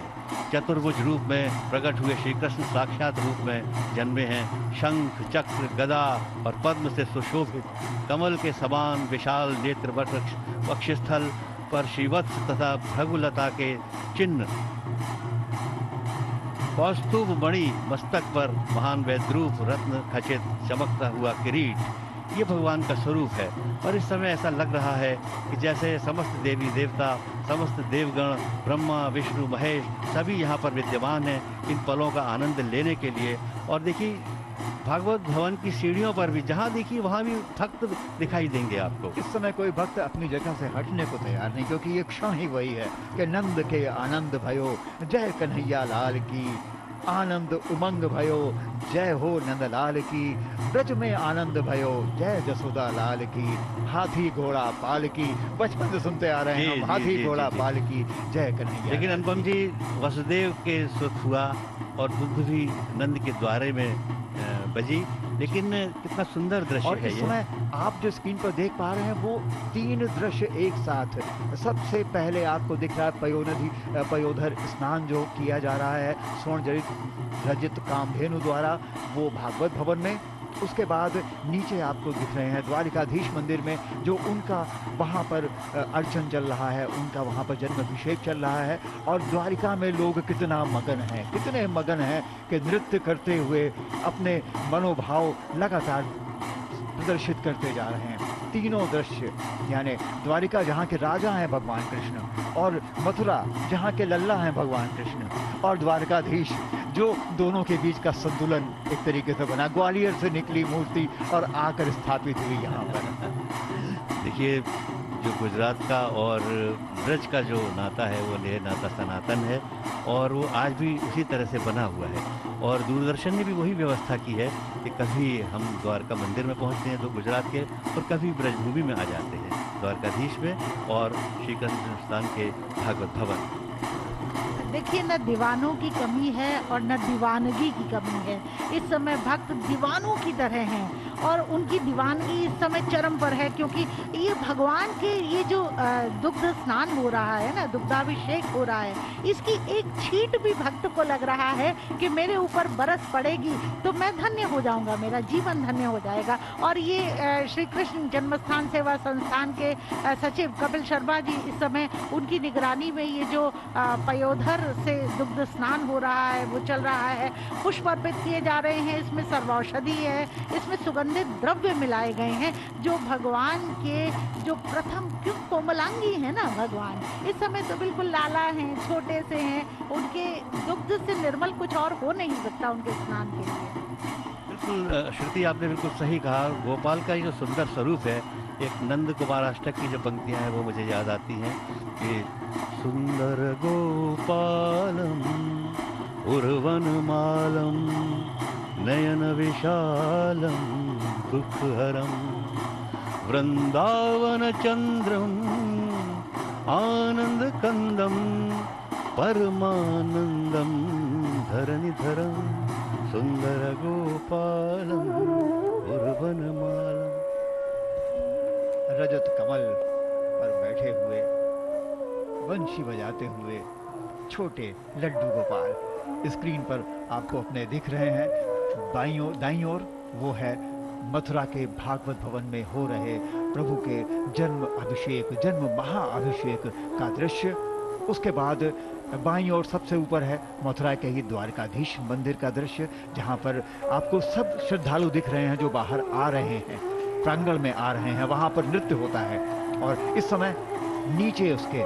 चतुर्भुज रूप में प्रकट हुए श्री कृष्ण साक्षात रूप में जन्मे हैं। शंख चक्र गदा और पद्म से सुशोभित, कमल के समान विशाल नेत्र, वक्षस्थल पर श्रीवत्स तथा भृगुलता के चिन्ह, कौस्तुभ मणि मस्तक पर महान वैद्रूप, रत्न खचित चमकता हुआ किरीट, ये भगवान का स्वरूप है। और इस समय ऐसा लग रहा है कि जैसे समस्त देवी देवता, समस्त देवगण, ब्रह्मा विष्णु महेश सभी यहाँ पर विद्यमान हैं इन पलों का आनंद लेने के लिए। और देखिए भागवत भवन की सीढ़ियों पर भी जहाँ देखिए वहाँ भी भक्त दिखाई देंगे आपको। इस समय कोई भक्त अपनी जगह से हटने को तैयार नहीं, क्योंकि ये क्षण ही वही है कि नंद के आनंद भयो, जय कन्हैया लाल की, आनंद उमंग भयो, जय हो नंदलाल की। ब्रज में आनंद भयो, जय जसोदा लाल की। हाथी घोड़ा पाल की, बचपन से सुनते आ रहे हैं जी, हम, जी, हाथी जी, घोड़ा जी, जी। पाल की, जय कन्हैया। लेकिन अनुपम जी, वसुदेव के सुख हुआ और दुग्ध भी नंद के द्वारे में बजी, लेकिन कितना सुंदर दृश्य और है इस ये। समय आप जो स्क्रीन पर देख पा रहे हैं वो 3 दृश्य एक साथ। सबसे पहले आपको दिख रहा है पयोधर स्नान जो किया जा रहा है स्वर्ण जड़ित रजित कामधेनु द्वारा, वो भागवत भवन में। उसके बाद नीचे आपको दिख रहे हैं द्वारिकाधीश मंदिर में जो उनका वहाँ पर अर्चन चल रहा है, उनका वहाँ पर जन्म अभिषेक चल रहा है। और द्वारिका में लोग कितने मगन हैं कि नृत्य करते हुए अपने मनोभाव लगातार प्रदर्शित करते जा रहे हैं। तीनों दृश्य यानी द्वारिका जहाँ के राजा हैं भगवान कृष्ण, और मथुरा जहाँ के लल्ला हैं भगवान कृष्ण, और द्वारकाधीश जो दोनों के बीच का संतुलन एक तरीके से बना। ग्वालियर से निकली मूर्ति और आकर स्थापित हुई यहाँ पर। देखिए, जो गुजरात का और ब्रज का जो नाता है वो लेह नाता सनातन है, और वो आज भी उसी तरह से बना हुआ है। और दूरदर्शन ने भी वही व्यवस्था की है कि कभी हम द्वारका मंदिर में पहुंचते हैं तो गुजरात के, और कभी ब्रजभूमि में आ जाते हैं द्वारकाधीश में और श्री कृष्ण स्थान के भागवत भवन। देखिए, न दीवानों की कमी है और न दीवानगी की कमी है। इस समय भक्त दीवानों की तरह हैं और उनकी दीवानगी इस समय चरम पर है, क्योंकि ये भगवान के ये जो दुग्ध स्नान हो रहा है ना, दुग्धाभिषेक हो रहा है, इसकी एक छींट भी भक्त को लग रहा है कि मेरे ऊपर बरस पड़ेगी तो मैं धन्य हो जाऊंगा, मेरा जीवन धन्य हो जाएगा। और ये श्री कृष्ण जन्मस्थान सेवा संस्थान के सचिव कपिल शर्मा जी इस समय उनकी निगरानी में ये जो पयोधर से दुग्ध स्नान हो रहा है वो चल रहा है। पुष्प अर्पित किए जा रहे हैं, इसमें सर्वौषधि है, इसमें सुगंधित द्रव्य मिलाए गए हैं जो भगवान के जो प्रथम, क्यों कोमलांगी है ना भगवान, इस समय तो बिल्कुल लाला हैं, छोटे से हैं, उनके दुग्ध से निर्मल कुछ और हो नहीं सकता उनके स्नान के लिए। बिल्कुल श्रुति, आपने बिल्कुल सही कहा। गोपाल का ये जो सुंदर स्वरूप है, एक नंद कुमार अष्टक की जो पंक्तियां हैं वो मुझे याद आती हैं कि सुंदर गोपालम उर्वनमालम नयन विशालम दुःखहरम वृंदावन चंद्रम आनंद कंदम परमानंदम धरणिधरम सुंदर गोपालम उर्वनमालम। रजत कमल पर बैठे हुए, बंशी बजाते हुए छोटे लड्डू गोपाल स्क्रीन पर आपको अपने दिख रहे हैं। दाईं ओर वो है मथुरा के भागवत भवन में हो रहे प्रभु के जन्म अभिषेक, जन्म महाअभिषेक का दृश्य। उसके बाद बाईं ओर सबसे ऊपर है मथुरा के ही द्वारकाधीश मंदिर का दृश्य, जहाँ पर आपको सब श्रद्धालु दिख रहे हैं जो बाहर आ रहे हैं, प्रांगण में आ रहे हैं, वहाँ पर नृत्य होता है। और इस समय नीचे उसके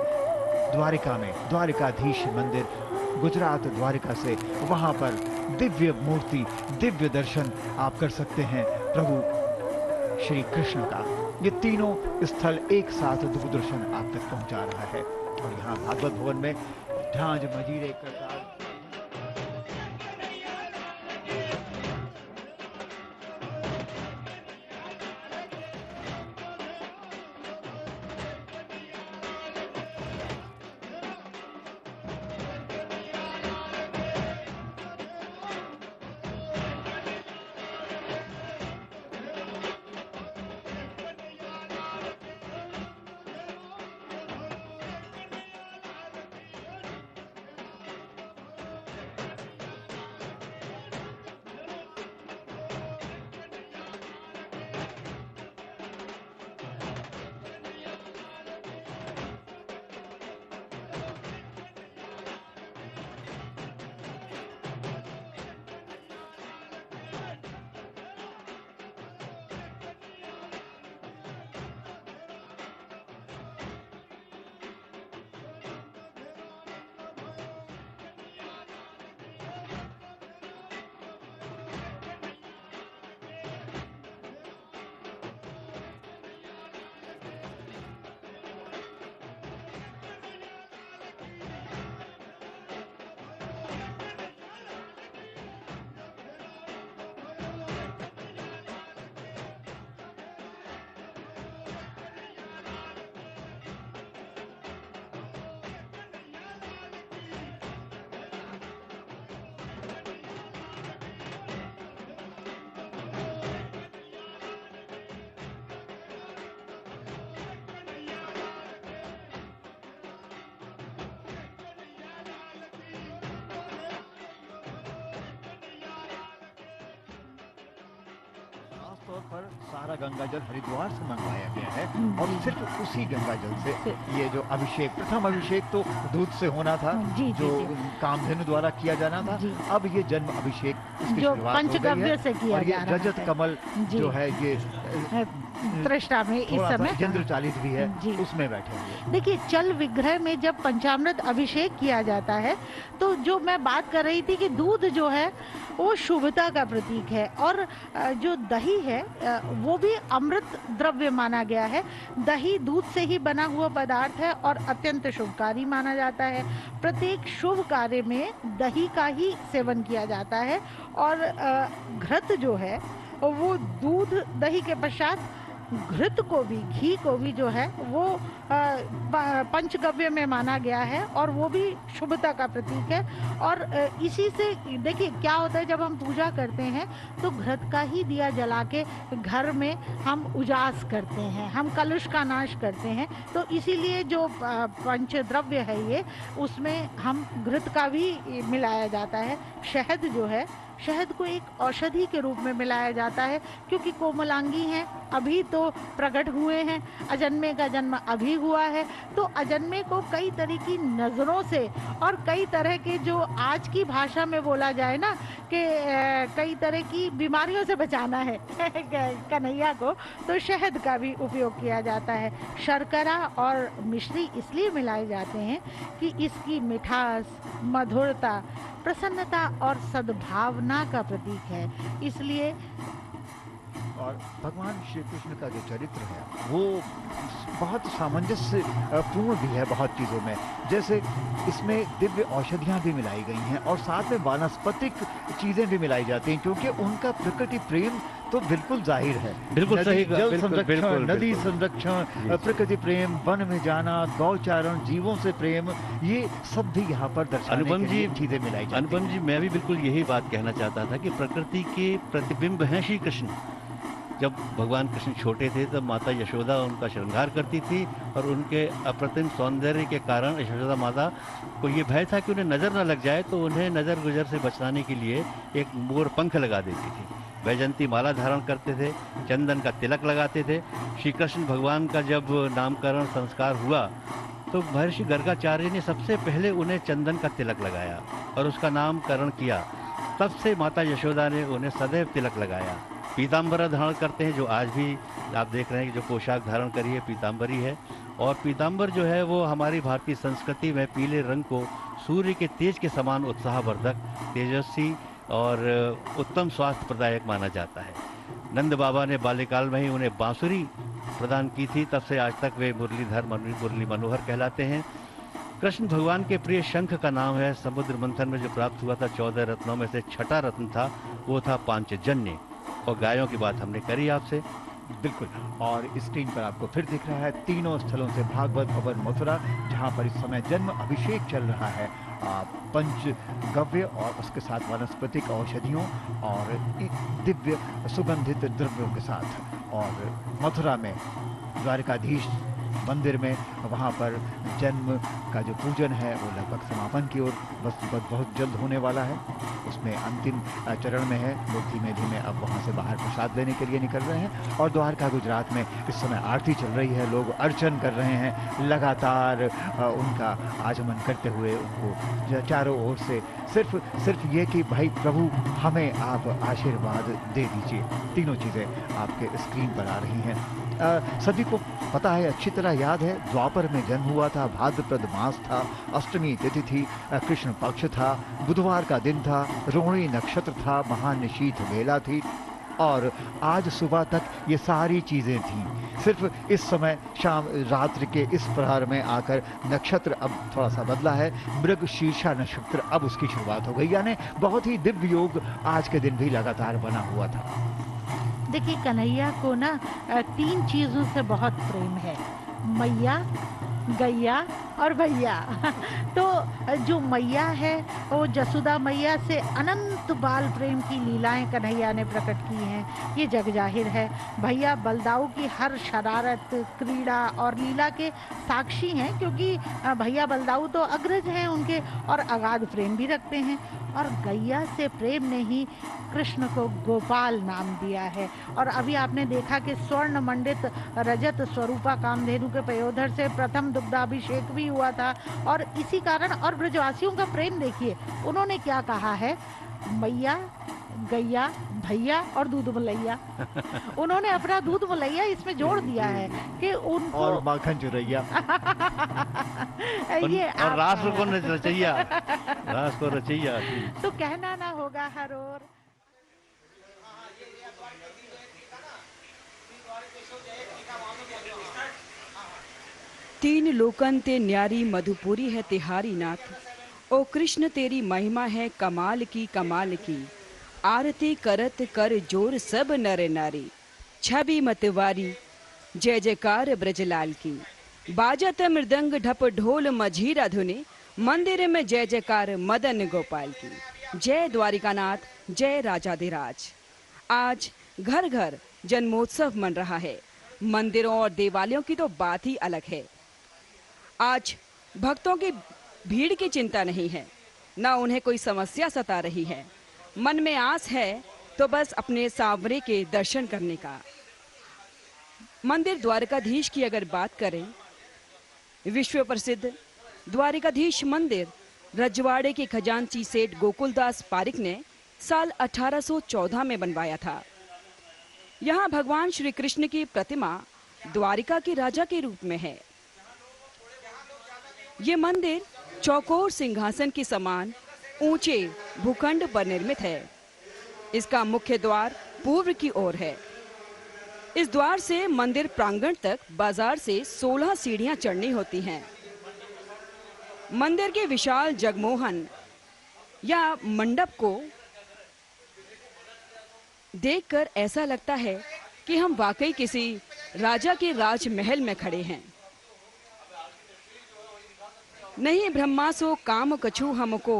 द्वारिका में द्वारिकाधीश मंदिर, गुजरात द्वारिका से वहाँ पर दिव्य मूर्ति, दिव्य दर्शन आप कर सकते हैं प्रभु श्री कृष्ण का। ये तीनों स्थल एक साथ दूरदर्शन आप तक पहुँचा रहा है। और यहाँ भागवत भवन में झांझ मजीरे करताल तौर पर सारा गंगा जल हरिद्वार से मंगवाया गया है और सिर्फ उसी गंगा जल से ये जो अभिषेक, प्रथम अभिषेक तो दूध से होना था, जो कामधेनु द्वारा किया जाना था। अब ये जन्म अभिषेक इसकी जो शुरुआत हो गई पंचगव्य से है किया और ये जा रहा रजत है। कमल जो है ये तृष्णा में इस समय चंद्र चालित भी है, जी। उसमें बैठे हुए। देखिए, चल विग्रह में जब पंचामृत अभिषेक किया जाता है तो जो मैं बात कर रही थी कि दूध जो है वो शुभता का प्रतीक है और जो दही है वो भी अमृत द्रव्य माना गया है। दही दूध से ही बना हुआ पदार्थ है और अत्यंत शुभकारी माना जाता है। प्रत्येक शुभ कार्य में दही का ही सेवन किया जाता है और घृत जो है वो दूध दही के पश्चात घृत को भी, घी को भी जो है वो पंचगव्य में माना गया है और वो भी शुभता का प्रतीक है। और इसी से देखिए क्या होता है, जब हम पूजा करते हैं तो घृत का ही दिया जला के घर में हम उजास करते हैं, हम कलुष का नाश करते हैं। तो इसीलिए जो पंचद्रव्य है ये, उसमें हम घृत का भी मिलाया जाता है। शहद जो है, शहद को एक औषधि के रूप में मिलाया जाता है क्योंकि कोमलांगी हैं, अभी तो प्रकट हुए हैं, अजन्मे का जन्म अभी हुआ है। तो अजन्मे को कई तरह की नज़रों से और कई तरह के, जो आज की भाषा में बोला जाए ना कि कई तरह की बीमारियों से बचाना है कन्हैया को, तो शहद का भी उपयोग किया जाता है। शर्करा और मिश्री इसलिए मिलाए जाते हैं कि इसकी मिठास, मधुरता, प्रसन्नता और सद्भावना का प्रतीक है। इसलिए और भगवान श्री कृष्ण का जो चरित्र है वो बहुत सामंजस्य पूर्ण भी है बहुत चीज़ों में। जैसे इसमें दिव्य औषधियाँ भी मिलाई गई हैं और साथ में वानस्पतिक चीज़ें भी मिलाई जाती हैं, क्योंकि उनका प्रकृति प्रेम तो बिल्कुल जाहिर है। बिल्कुल सही, जल बिल्कुल, संरक्षण, बिल्कुल, नदी बिल्कुल। संरक्षण, प्रकृति प्रेम, वन में जाना, गौचारण, जीवों से प्रेम, ये सब भी यहाँ पर दर्शाने अनुपम के लिए जी, चीज़ें मिलाई जाती हैं। अनुपम जी, मैं भी बिल्कुल यही बात कहना चाहता था कि प्रकृति के प्रतिबिंब हैं श्री कृष्ण। जब भगवान कृष्ण छोटे थे तब माता यशोदा उनका श्रृंगार करती थी और उनके अप्रतिम सौंदर्य के कारण यशोदा माता को ये भय था कि उन्हें नज़र न लग जाए, तो उन्हें नज़र गुजर से बचाने के लिए एक मोर पंख लगा देती थी। वैजंती माला धारण करते थे, चंदन का तिलक लगाते थे। श्री कृष्ण भगवान का जब नामकरण संस्कार हुआ तो महर्षि गर्गाचार्य ने सबसे पहले उन्हें चंदन का तिलक लगाया और उसका नामकरण किया। तब से माता यशोदा ने उन्हें सदैव तिलक लगाया। पीताम्बर धारण करते हैं, जो आज भी आप देख रहे हैं कि जो पोशाक धारण करी है पीताम्बरी है। और पीताम्बर जो है वो हमारी भारतीय संस्कृति में पीले रंग को सूर्य के तेज के समान उत्साहवर्धक, तेजस्वी और उत्तम स्वास्थ्य प्रदायक माना जाता है। नंद बाबा ने बाल्यकाल में ही उन्हें बांसुरी प्रदान की थी, तब से आज तक वे मुरलीधर, मुरली मनोहर कहलाते हैं। कृष्ण भगवान के प्रिय शंख का नाम है, समुद्र मंथन में जो प्राप्त हुआ था 14 रत्नों में से छठा रत्न था, वो था पांचजन्य। और गायों की बात हमने करी आपसे। बिल्कुल। और स्क्रीन पर आपको फिर दिख रहा है तीनों स्थलों से भागवत भवन मथुरा, जहाँ पर इस समय जन्म अभिषेक चल रहा है पंचगव्य और उसके साथ वानस्पतिक औषधियों और दिव्य सुगंधित द्रव्यों के साथ। और मथुरा में द्वारकाधीश मंदिर में वहाँ पर जन्म का जो पूजन है वो लगभग समापन की ओर बहुत जल्द होने वाला है। उसमें अंतिम चरण में है। लोग धीमे धीमे अब वहाँ से बाहर प्रसाद लेने के लिए निकल रहे हैं। और द्वारका गुजरात में इस समय आरती चल रही है, लोग अर्चन कर रहे हैं, लगातार उनका आचमन करते हुए उनको चारों ओर से सिर्फ ये कि भाई प्रभु हमें आप आशीर्वाद दे दीजिए। तीनों चीज़ें आपके स्क्रीन पर आ रही हैं। सभी को पता है, अच्छी तरह याद है, द्वापर में जन्म हुआ था, भाद्रपद मास था, अष्टमी तिथि थी, कृष्ण पक्ष था, बुधवार का दिन था, रोहिणी नक्षत्र था, महानिशीत बेला थी और आज सुबह तक ये सारी चीज़ें थीं। सिर्फ इस समय शाम रात्रि के इस प्रहर में आकर नक्षत्र अब थोड़ा सा बदला है, मृग शीर्षा नक्षत्र अब उसकी शुरुआत हो गई। यानी बहुत ही दिव्य योग आज के दिन भी लगातार बना हुआ था। देखिए, कन्हैया को ना 3 चीज़ों से बहुत प्रेम है, मैया, गैया और भैया। तो जो मैया है वो जसोदा मैया से अनंत बाल प्रेम की लीलाएं कन्हैया ने प्रकट की हैं, ये जग जाहिर है। भैया बलदाऊ की हर शरारत, क्रीड़ा और लीला के साक्षी हैं, क्योंकि भैया बलदाऊ तो अग्रज हैं उनके और अगाध प्रेम भी रखते हैं। और गैया से प्रेम ने ही कृष्ण को गोपाल नाम दिया है। और अभी आपने देखा कि स्वर्ण मंडित रजत स्वरूपा कामधेनु के पयोधर से प्रथम दुग्धाभिषेक भी हुआ था। और इसी कारण और ब्रजवासियों का प्रेम देखिए, उन्होंने क्या कहा है, मैया, गैया, भैया और दूध मलैया। उन्होंने अपना दूध मलैया इसमें जोड़ दिया है कि उनको और माखन चुरैया। ये और रास को रचैया, रास को रचैया। तो कहना ना होगा हर ओर। तीन लोकन ते न्यारी मधुपुरी है तिहारी नाथ। ओ कृष्ण तेरी महिमा है कमाल की, आरती करत कर जोर सब नर नारी। छवि मतवारी जय जयकार ब्रजलाल की, बाजत मृदंग ढप ढोल मझीरा धुनि, मंदिर में जय जयकार मदन गोपाल की। जय द्वारिकानाथ, जय राजाधिराज। आज घर घर जन्मोत्सव मन रहा है। मंदिरों और देवालयों की तो बात ही अलग है। आज भक्तों की भीड़ की चिंता नहीं है, ना उन्हें कोई समस्या सता रही है। मन में आस है तो बस अपने सांवरे के दर्शन करने का। मंदिर द्वारकाधीश की अगर बात करें, विश्व प्रसिद्ध द्वारकाधीश मंदिर रजवाड़े के खजांची सेठ गोकुलदास पारिक ने साल 1814 में बनवाया था। यहाँ भगवान श्री कृष्ण की प्रतिमा द्वारिका के राजा के रूप में है। ये मंदिर चौकोर सिंहासन के समान ऊंचे भूखंड पर निर्मित है। इसका मुख्य द्वार पूर्व की ओर है। इस द्वार से मंदिर प्रांगण तक बाजार से 16 सीढ़ियां चढ़नी होती हैं। मंदिर के विशाल जगमोहन या मंडप को देखकर ऐसा लगता है कि हम वाकई किसी राजा के राजमहल में खड़े हैं। नहीं ब्रह्मासो काम कछु हमको,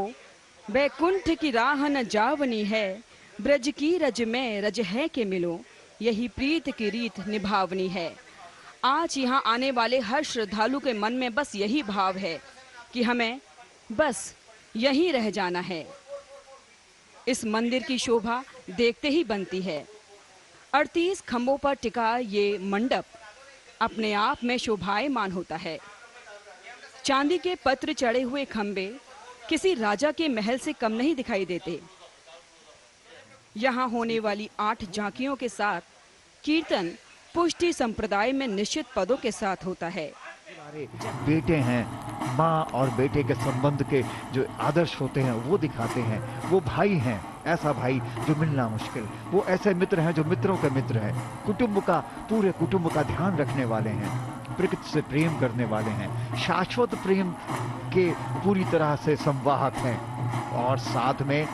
बैकुंठ की राह न जावनी है। ब्रज की रज में रज है के मिलो, यही प्रीत की रीत निभावनी है। आज यहाँ आने वाले हर श्रद्धालु के मन में बस यही भाव है कि हमें बस यहीं रह जाना है। इस मंदिर की शोभा देखते ही बनती है। 38 खंभों पर टिका ये मंडप अपने आप में शोभायमान होता है। चांदी के पत्र चढ़े हुए खंभे किसी राजा के महल से कम नहीं दिखाई देते। यहाँ होने वाली 8 झांकियों के साथ कीर्तन पुष्टि संप्रदाय में निश्चित पदों के साथ होता है। बेटे हैं, माँ और बेटे के संबंध के जो आदर्श होते हैं वो दिखाते हैं। वो भाई हैं, ऐसा भाई जो मिलना मुश्किल। वो ऐसे मित्र हैं जो मित्रों के मित्र हैं। कुटुंब का, पूरे कुटुंब का ध्यान रखने वाले हैं। प्रकृति से प्रेम करने वाले हैं। शाश्वत प्रेम के पूरी तरह से संवाहक हैं। और साथ में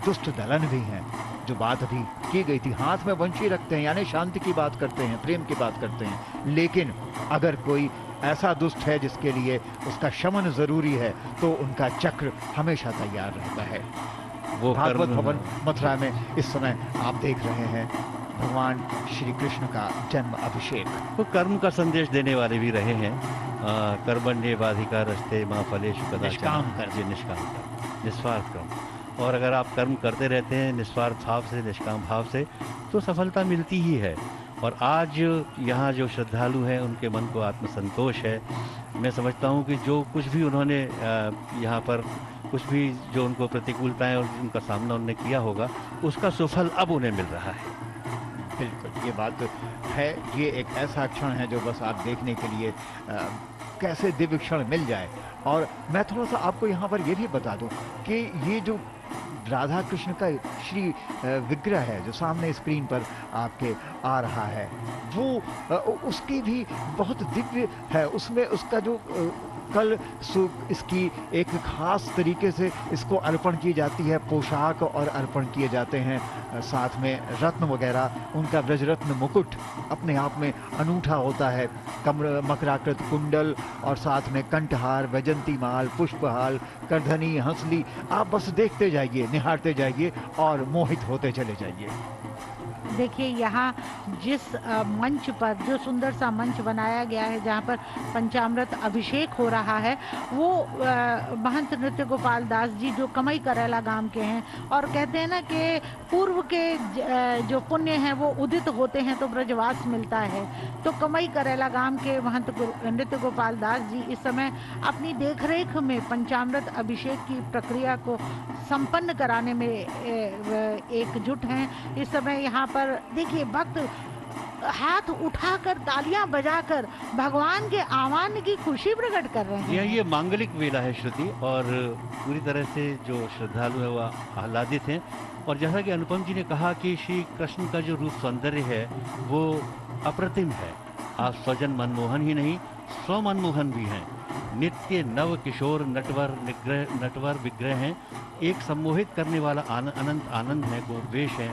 दुष्ट दलन भी हैं। जो बात अभी की गई थी, हाथ में वंशी रखते हैं, यानी शांति की बात करते हैं, प्रेम की बात करते हैं। लेकिन अगर कोई ऐसा दुष्ट है जिसके लिए उसका शमन जरूरी है, तो उनका चक्र हमेशा तैयार रहता है। वो भागवत भवन मथुरा में इस समय आप देख रहे हैं भगवान श्री कृष्ण का जन्म अभिषेक। वो कर्म का संदेश देने वाले भी रहे हैं। कर्मण्येवाधिकारस्ते मा फलेषु कदाचन, निष्काम कर्म, निष्काम कर्म, निस्वार्थ कर्म। और अगर आप कर्म करते रहते हैं निस्वार्थ भाव से, निष्काम भाव से, तो सफलता मिलती ही है। और आज यहाँ जो श्रद्धालु हैं उनके मन को आत्मसंतोष है। मैं समझता हूँ कि जो कुछ भी उन्होंने यहाँ पर कुछ भी जो उनको प्रतिकूलताएं और उनका सामना उन्होंने किया होगा, उसका सुफल अब उन्हें मिल रहा है। बिल्कुल, ये बात है। ये एक ऐसा क्षण है जो बस आप देखने के लिए कैसे दिव्य क्षण मिल जाए। और मैं थोड़ा सा आपको यहाँ पर ये भी बता दूँ कि ये जो राधा कृष्ण का श्री विग्रह है जो सामने स्क्रीन पर आपके आ रहा है, वो उसकी भी बहुत दिव्य है। उसमें उसका जो कल इसकी एक खास तरीके से इसको अर्पण की जाती है, पोशाक और अर्पण किए जाते हैं, साथ में रत्न वगैरह, उनका ब्रजरत्न मुकुट अपने आप में अनूठा होता है, मकराकृत कुंडल और साथ में कंठहार, वैजंती माल, पुष्पहार, करधनी, हंसली। आप बस देखते जाइए, निहारते जाइए और मोहित होते चले जाइए। देखिए यहाँ जिस मंच पर जो सुंदर सा मंच बनाया गया है जहाँ पर पंचामृत अभिषेक हो रहा है, वो महंत नृत्य गोपाल दास जी जो कमई करेला गांव के हैं, और कहते हैं ना कि पूर्व के जो पुण्य हैं वो उदित होते हैं तो ब्रजवास मिलता है। तो कमई करेला गांव के महंत नृत्य गोपाल दास जी इस समय अपनी देखरेख में पंचामृत अभिषेक की प्रक्रिया को संपन्न कराने में एकजुट हैं। इस समय यहाँ पर देखिए भक्त हाथ उठाकर तालियां बजाकर भगवान के आह्वान की खुशी प्रकट कर रहे हैं। ये मांगलिक वेला है श्रुति, और पूरी तरह से जो श्रद्धालु है वह आह्लादित हैं। और जैसा कि अनुपम जी ने कहा कि श्री कृष्ण का जो रूप सौंदर्य है वो अप्रतिम है। आप स्वजन मनमोहन ही नहीं, स्वमनमोहन भी हैं। नित्य नव किशोर नटवर विग्रह हैं। एक सम्मोहित करने वाला अनंत आनंद है, गोपवेश है।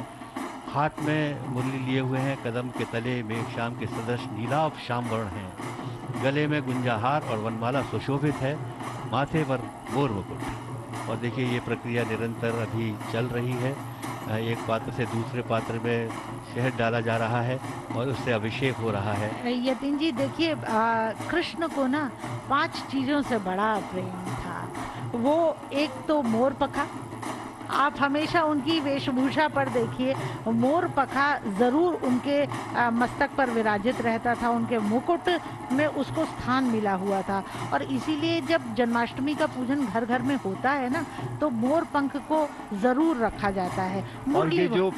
हाथ में मुरली लिए हुए हैं, कदम के तले मेघ श्याम के सदृश नीलाभ श्याम वर्ण हैं। गले में गुंजाहार और वनमाला सुशोभित है, माथे पर मोर मुकुट। और देखिए ये प्रक्रिया निरंतर अभी चल रही है। एक पात्र से दूसरे पात्र में शहद डाला जा रहा है और उससे अभिषेक हो रहा है। यतीन जी देखिए कृष्ण को ना 5 चीज़ों से बड़ा प्रेम था। वो एक तो मोर पखा, आप हमेशा उनकी वेशभूषा पर देखिए मोर पखा ज़रूर उनके मस्तक पर विराजित रहता था, उनके मुकुट में उसको स्थान मिला हुआ था। और इसीलिए जब जन्माष्टमी का पूजन घर घर में होता है ना, तो मोर पंख को ज़रूर रखा जाता है। और ये जो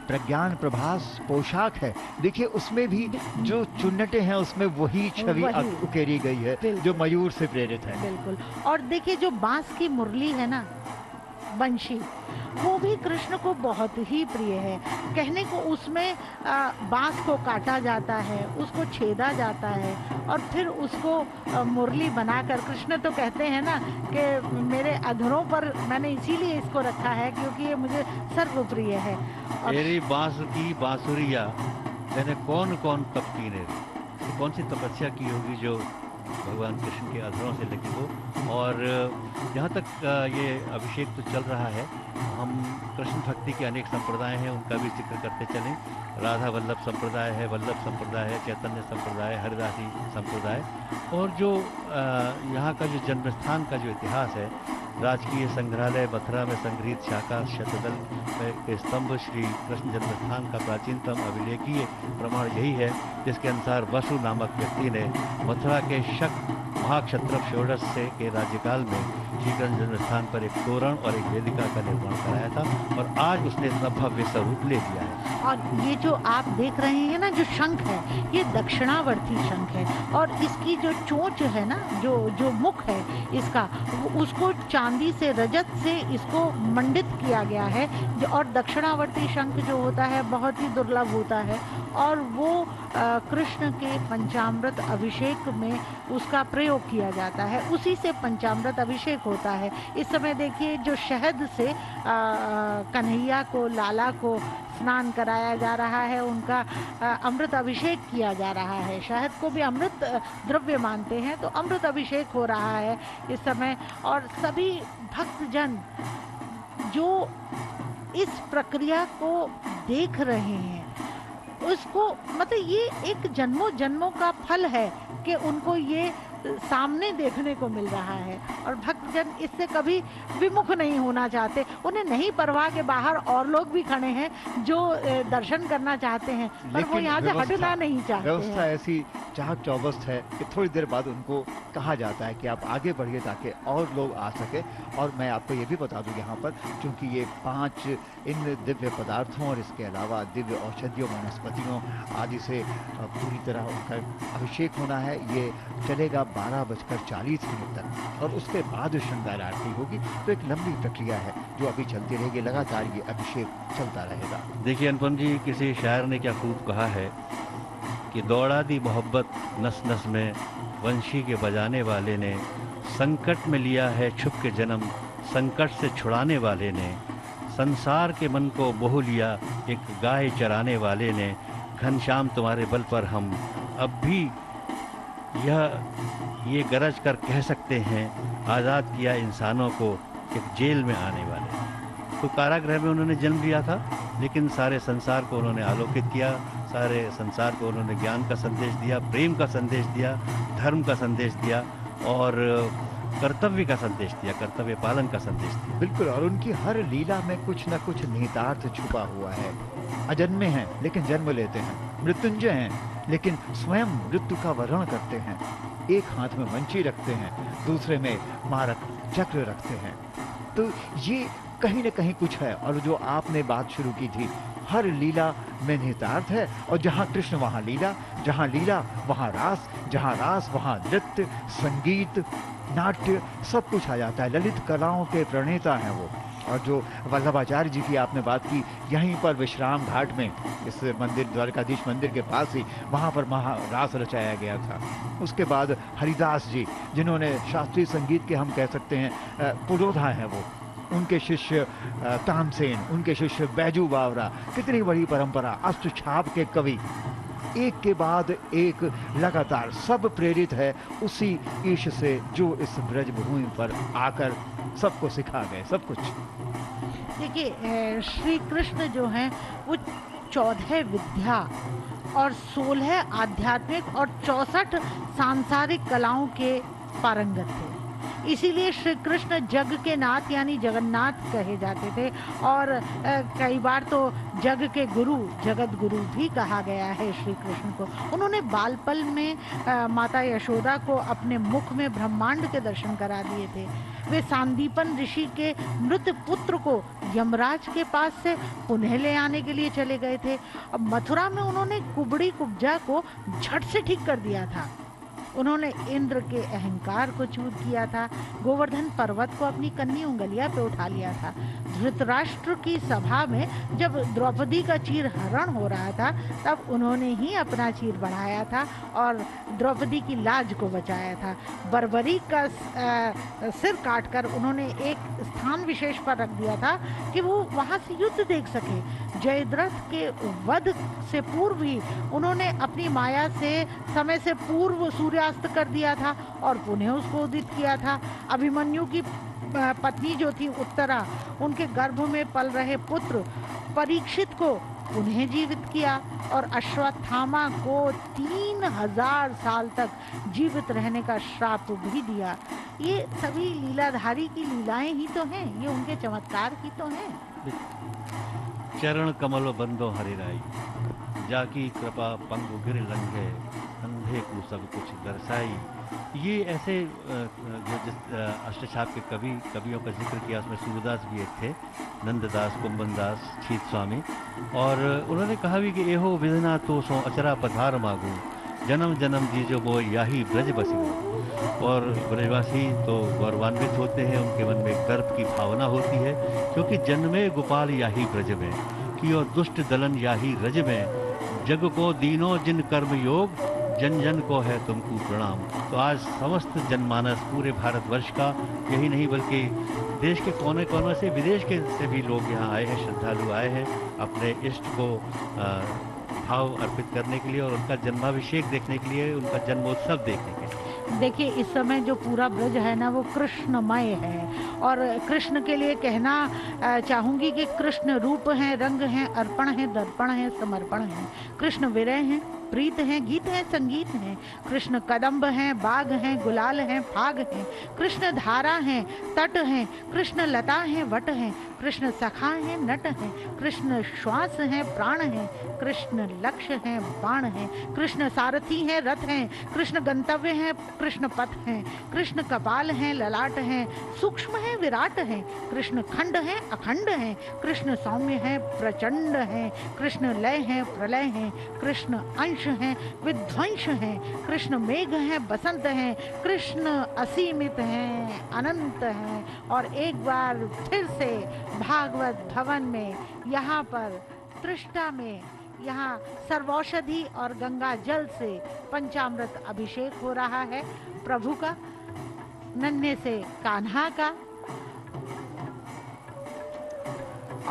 प्रज्ञान प्रभास पोशाक है, देखिए उसमें भी जो चुन्नटें हैं उसमें वही छवि उकेरी गई है जो मयूर से प्रेरित है। बिल्कुल। और देखिए जो बांस की मुरली है ना, बंशी, वो भी कृष्ण को बहुत ही प्रिय है। कहने को उसमें बांस को काटा जाता है, उसको छेदा जाता है और फिर उसको मुरली बनाकर, कृष्ण तो कहते हैं ना कि मेरे अधरों पर मैंने इसीलिए इसको रखा है क्योंकि ये मुझे सर्वप्रिय है। तेरी बांस की बांसुरिया मैंने कौन कौन तप की ने, कौन सी तपस्या की होगी जो भगवान कृष्ण के अधरों से लगी हो। और जहाँ तक ये अभिषेक तो चल रहा है, हम कृष्ण भक्ति के अनेक संप्रदाय हैं उनका भी जिक्र करते चलें। राधा वल्लभ संप्रदाय है, वल्लभ संप्रदाय है, चैतन्य संप्रदाय, हरिदासी संप्रदाय। और जो यहाँ का जो जन्म स्थान का जो इतिहास है, राजकीय संग्रहालय मथुरा में संग्रहित शाखा शतदल के स्तंभ श्री कृष्ण जन्मस्थान का प्राचीनतम अभिलेखीय प्रमाण यही है, जिसके अनुसार वसु नामक व्यक्ति ने मथुरा के शक महाक्षत्रप षोडश से के राज्यकाल में श्री कृष्ण जन्मस्थान पर एक तोरण और एक वेदिका का निर्माण कराया था और आज उसने इतना भव्य स्वरूप ले लिया है। और ये जो आप देख रहे हैं ना, जो शंख है, ये दक्षिणावर्ती शंख है और इसकी जो चोंच है ना, जो मुख है इसका, उसको चांदी से, रजत से इसको मंडित किया गया है। और दक्षिणावर्ती शंख जो होता है बहुत ही दुर्लभ होता है और वो कृष्ण के पंचामृत अभिषेक में उसका प्रयोग किया जाता है, उसी से पंचामृत अभिषेक होता है। इस समय देखिए जो शहद से कन्हैया को, लाला को स्नान कराया जा रहा है, उनका अमृत अभिषेक किया जा रहा है। शहद को भी अमृत द्रव्य मानते हैं, तो अमृत अभिषेक हो रहा है इस समय। और सभी भक्तजन जो इस प्रक्रिया को देख रहे हैं, उसको मतलब ये एक जन्मों जन्मों का फल है कि उनको ये सामने देखने को मिल रहा है। और भक्तजन इससे कभी विमुख नहीं होना चाहते, उन्हें नहीं परवाह के बाहर और लोग भी खड़े हैं जो दर्शन करना चाहते हैं, पर वो यहाँ से हटना नहीं चाहते। व्यवस्था ऐसी चाक चौबस्त है कि थोड़ी देर बाद उनको कहा जाता है कि आप आगे बढ़िए ताकि और लोग आ सके। और मैं आपको ये भी बता दूं यहाँ पर, क्योंकि ये 5 इन दिव्य पदार्थों और इसके अलावा दिव्य औषधियों, वनस्पतियों आदि से पूरी तरह उनका अभिषेक होना है। ये चलेगा 12:40 तक और उसके बाद श्रृंगार आरती होगी। तो एक लंबी प्रक्रिया है जो अभी चलती रहेगी, लगातार ये अभिषेक चलता रहेगा। देखिए अनुपम जी, किसी शायर ने क्या खूब कहा है कि दौड़ा दी मोहब्बत नस नस में, वंशी के बजाने वाले ने, संकट में लिया है छुप के जन्म, संकट से छुड़ाने वाले ने, संसार के मन को मोह लिया एक गाय चराने वाले ने, घनश्याम तुम्हारे बल पर हम अब भी ये गरज कर कह सकते हैं, आज़ाद किया इंसानों को एक जेल में आने वाले। तो कारागृह में उन्होंने जन्म लिया था, लेकिन सारे संसार को उन्होंने आलोकित किया, सारे संसार को उन्होंने ज्ञान का संदेश दिया, प्रेम का संदेश दिया, धर्म का संदेश दिया और कर्तव्य का संदेश दिया, कर्तव्य पालन का संदेश दिया। बिल्कुल, और उनकी हर लीला में कुछ न कुछ निहितार्थ छुपा हुआ है। अजन्मे हैं लेकिन जन्म लेते हैं, मृत्युंजय हैं लेकिन स्वयं मृत्यु का वरण करते हैं। एक हाथ में वंशी रखते हैं, दूसरे में मारक चक्र रखते हैं। तो ये कहीं न कहीं कुछ है। और जो आपने बात शुरू की थी, हर लीला में निहितार्थ है, और जहाँ कृष्ण वहाँ लीला, जहाँ लीला वहाँ रास, जहाँ रास वहाँ नृत्य, संगीत, नाट्य, सब कुछ आ जाता है। ललित कलाओं के प्रणेता हैं वो। और जो वल्लभाचार्य जी की आपने बात की, यहीं पर विश्राम घाट में, इस मंदिर द्वारकाधीश मंदिर के पास ही, वहाँ पर महारास रचाया गया था। उसके बाद हरिदास जी, जिन्होंने शास्त्रीय संगीत के हम कह सकते हैं पुरोधा हैं वो, उनके शिष्य तानसेन, उनके शिष्य बैजू बावरा, कितनी बड़ी परंपरा, अष्टछाप के कवि, एक के बाद एक लगातार सब प्रेरित है उसी ईश से जो इस ब्रजभूमि पर आकर सबको सिखा गए सब कुछ। देखिए, श्री कृष्ण जो हैं वो 14 विद्या और 16 आध्यात्मिक और 64 सांसारिक कलाओं के पारंगत थे। इसीलिए श्री कृष्ण जग के नाथ यानी जगन्नाथ कहे जाते थे। और कई बार तो जग के गुरु, जगत गुरु भी कहा गया है श्री कृष्ण को। उन्होंने बालपल में माता यशोदा को अपने मुख में ब्रह्मांड के दर्शन करा दिए थे। वे सांदीपन ऋषि के मृत पुत्र को यमराज के पास से पुनः ले आने के लिए चले गए थे। अब मथुरा में उन्होंने कुबड़ी कुब्जा को झट से ठीक कर दिया था। उन्होंने इंद्र के अहंकार को चूर किया था। गोवर्धन पर्वत को अपनी कन्नी उंगलिया पे उठा लिया था। धृतराष्ट्र की सभा में जब द्रौपदी का चीर हरण हो रहा था, तब उन्होंने ही अपना चीर बढ़ाया था और द्रौपदी की लाज को बचाया था। बर्बरी का सिर काटकर उन्होंने एक स्थान विशेष पर रख दिया था कि वो वहाँ से युद्ध देख सके। जयद्रथ के वध से पूर्व ही उन्होंने अपनी माया से समय से पूर्व सूर्यास्त कर दिया था और पुनः उसको उदित किया था। अभिमन्यु की पत्नी जो थी उत्तरा, उनके गर्भ में पल रहे पुत्र परीक्षित को पुनः जीवित किया और अश्वत्थामा को 3000 साल तक जीवित रहने का श्राप भी दिया। ये सभी लीलाधारी की लीलाएं ही तो हैं, ये उनके चमत्कार ही तो हैं। चरण कमल बंदो हरिराई, जाकी कृपा पंगु गिर लंघे, अंधे को सब कुछ दर्शाई। ये ऐसे जो जिस अष्टछाप के कवियों का जिक्र किया, उसमें सूरदास भी एक थे, नंददास, कुंभनदास, छीत स्वामी। और उन्होंने कहा भी कि एहो विधना तो सो अचरा पधार मागू, जन्म जन्म दीजो वो याही ब्रज बसी। और ब्रजवासी तो गौरवान्वित होते हैं, उनके मन में गर्व की भावना होती है, क्योंकि जन्मे गोपाल याही ब्रज में, कि और दुष्ट दलन याही रज में, जग को दीनो जिन कर्म योग, जन जन को है तुमको प्रणाम। तो आज समस्त जनमानस पूरे भारतवर्ष का, यही नहीं बल्कि देश के कोने कोने से, विदेश के से भी लोग यहाँ आए हैं, श्रद्धालु आए हैं अपने इष्ट को भाव अर्पित करने के लिए और उनका जन्माभिषेक देखने के लिए, उनका जन्मोत्सव देखने के लिए। देखिए, इस समय जो पूरा ब्रज है ना, वो कृष्णमय है। और कृष्ण के लिए कहना चाहूँगी कि कृष्ण रूप हैं, रंग हैं, अर्पण हैं, दर्पण हैं, समर्पण हैं। कृष्ण विरह हैं, प्रीत हैं, गीत हैं, संगीत हैं। कृष्ण कदम्ब हैं, बाग हैं, गुलाल हैं, फाग हैं। कृष्ण धारा हैं, तट हैं। कृष्ण लता हैं, वट हैं। कृष्ण सखा हैं, नट हैं। कृष्ण श्वास हैं, प्राण हैं। कृष्ण लक्ष्य हैं, बाण हैं। कृष्ण सारथी हैं, रथ हैं। कृष्ण गंतव्य हैं, कृष्ण पथ हैं। कृष्ण कपाल हैं, ललाट हैं। सूक्ष्म हैं, विराट हैं। कृष्ण खंड हैं, अखंड हैं। कृष्ण सौम्य हैं, प्रचंड हैं। कृष्ण लय हैं, प्रलय हैं। कृष्ण अंश हैं, विध्वंस हैं। कृष्ण मेघ हैं, बसंत हैं। कृष्ण असीमित हैं, अनंत हैं। और एक बार फिर से भागवत भवन में, यहाँ पर तृष्णा में यहाँ सर्वौषधि और गंगा जल से पंचामृत अभिषेक हो रहा है प्रभु का, नन्हे से कान्हा का।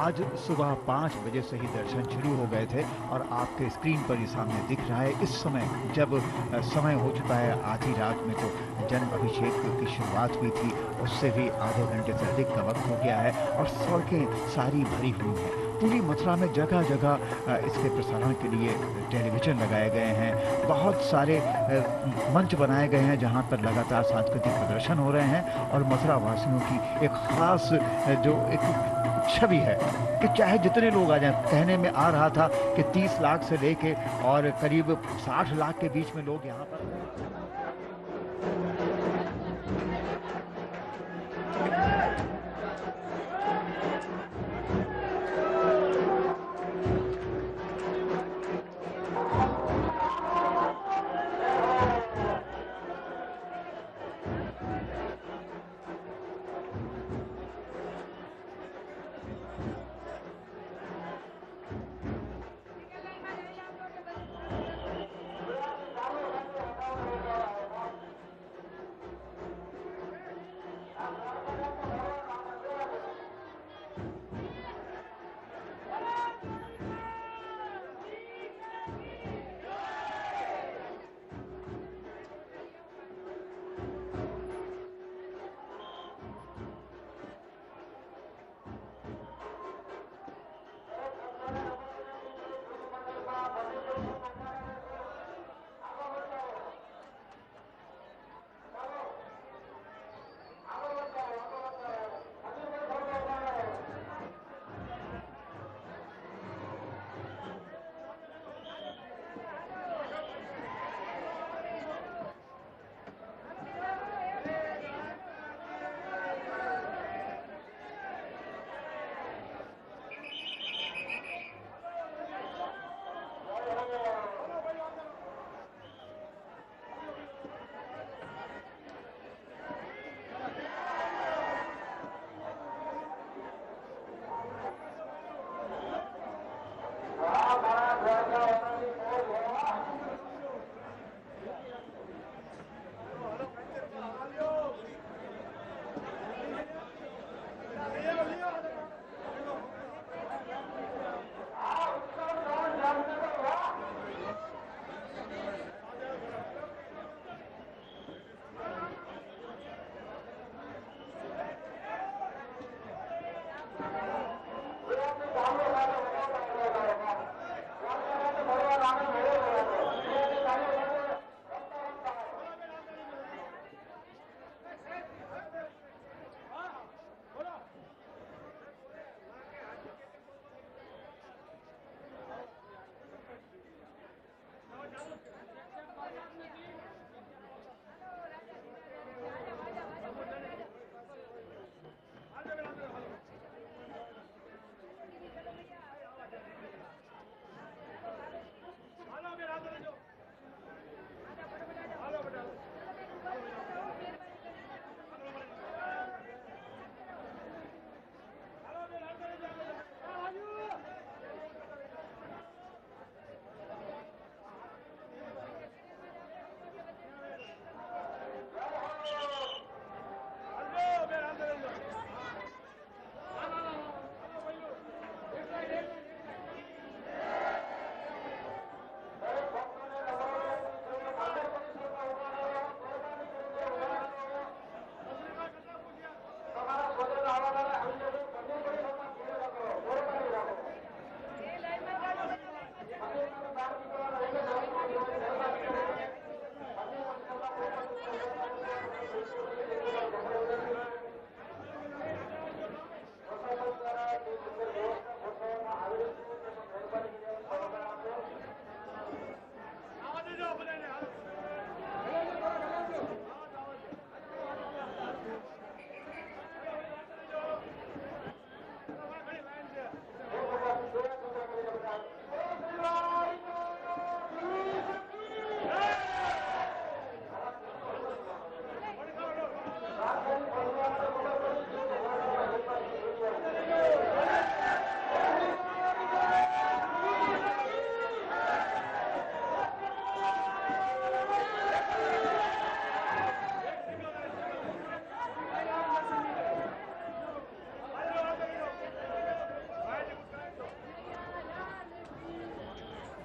आज सुबह 5 बजे से ही दर्शन शुरू हो गए थे और आपके स्क्रीन पर ही सामने दिख रहा है। इस समय जब समय हो चुका है आधी रात में, तो जन्म अभिषेक की शुरुआत हुई थी, उससे भी आधे घंटे से अधिक का वक्त हो गया है और सड़कें सारी भरी हुई हैं। पूरी मथुरा में जगह जगह इसके प्रसारण के लिए टेलीविज़न लगाए गए हैं, बहुत सारे मंच बनाए गए हैं जहां पर लगातार सांस्कृतिक प्रदर्शन हो रहे हैं और मथुरा वासियों की एक ख़ास जो एक छवि है कि चाहे जितने लोग आ जाएं। कहने में आ रहा था कि 30 लाख से लेके और करीब 60 लाख के बीच में लोग यहाँ पर।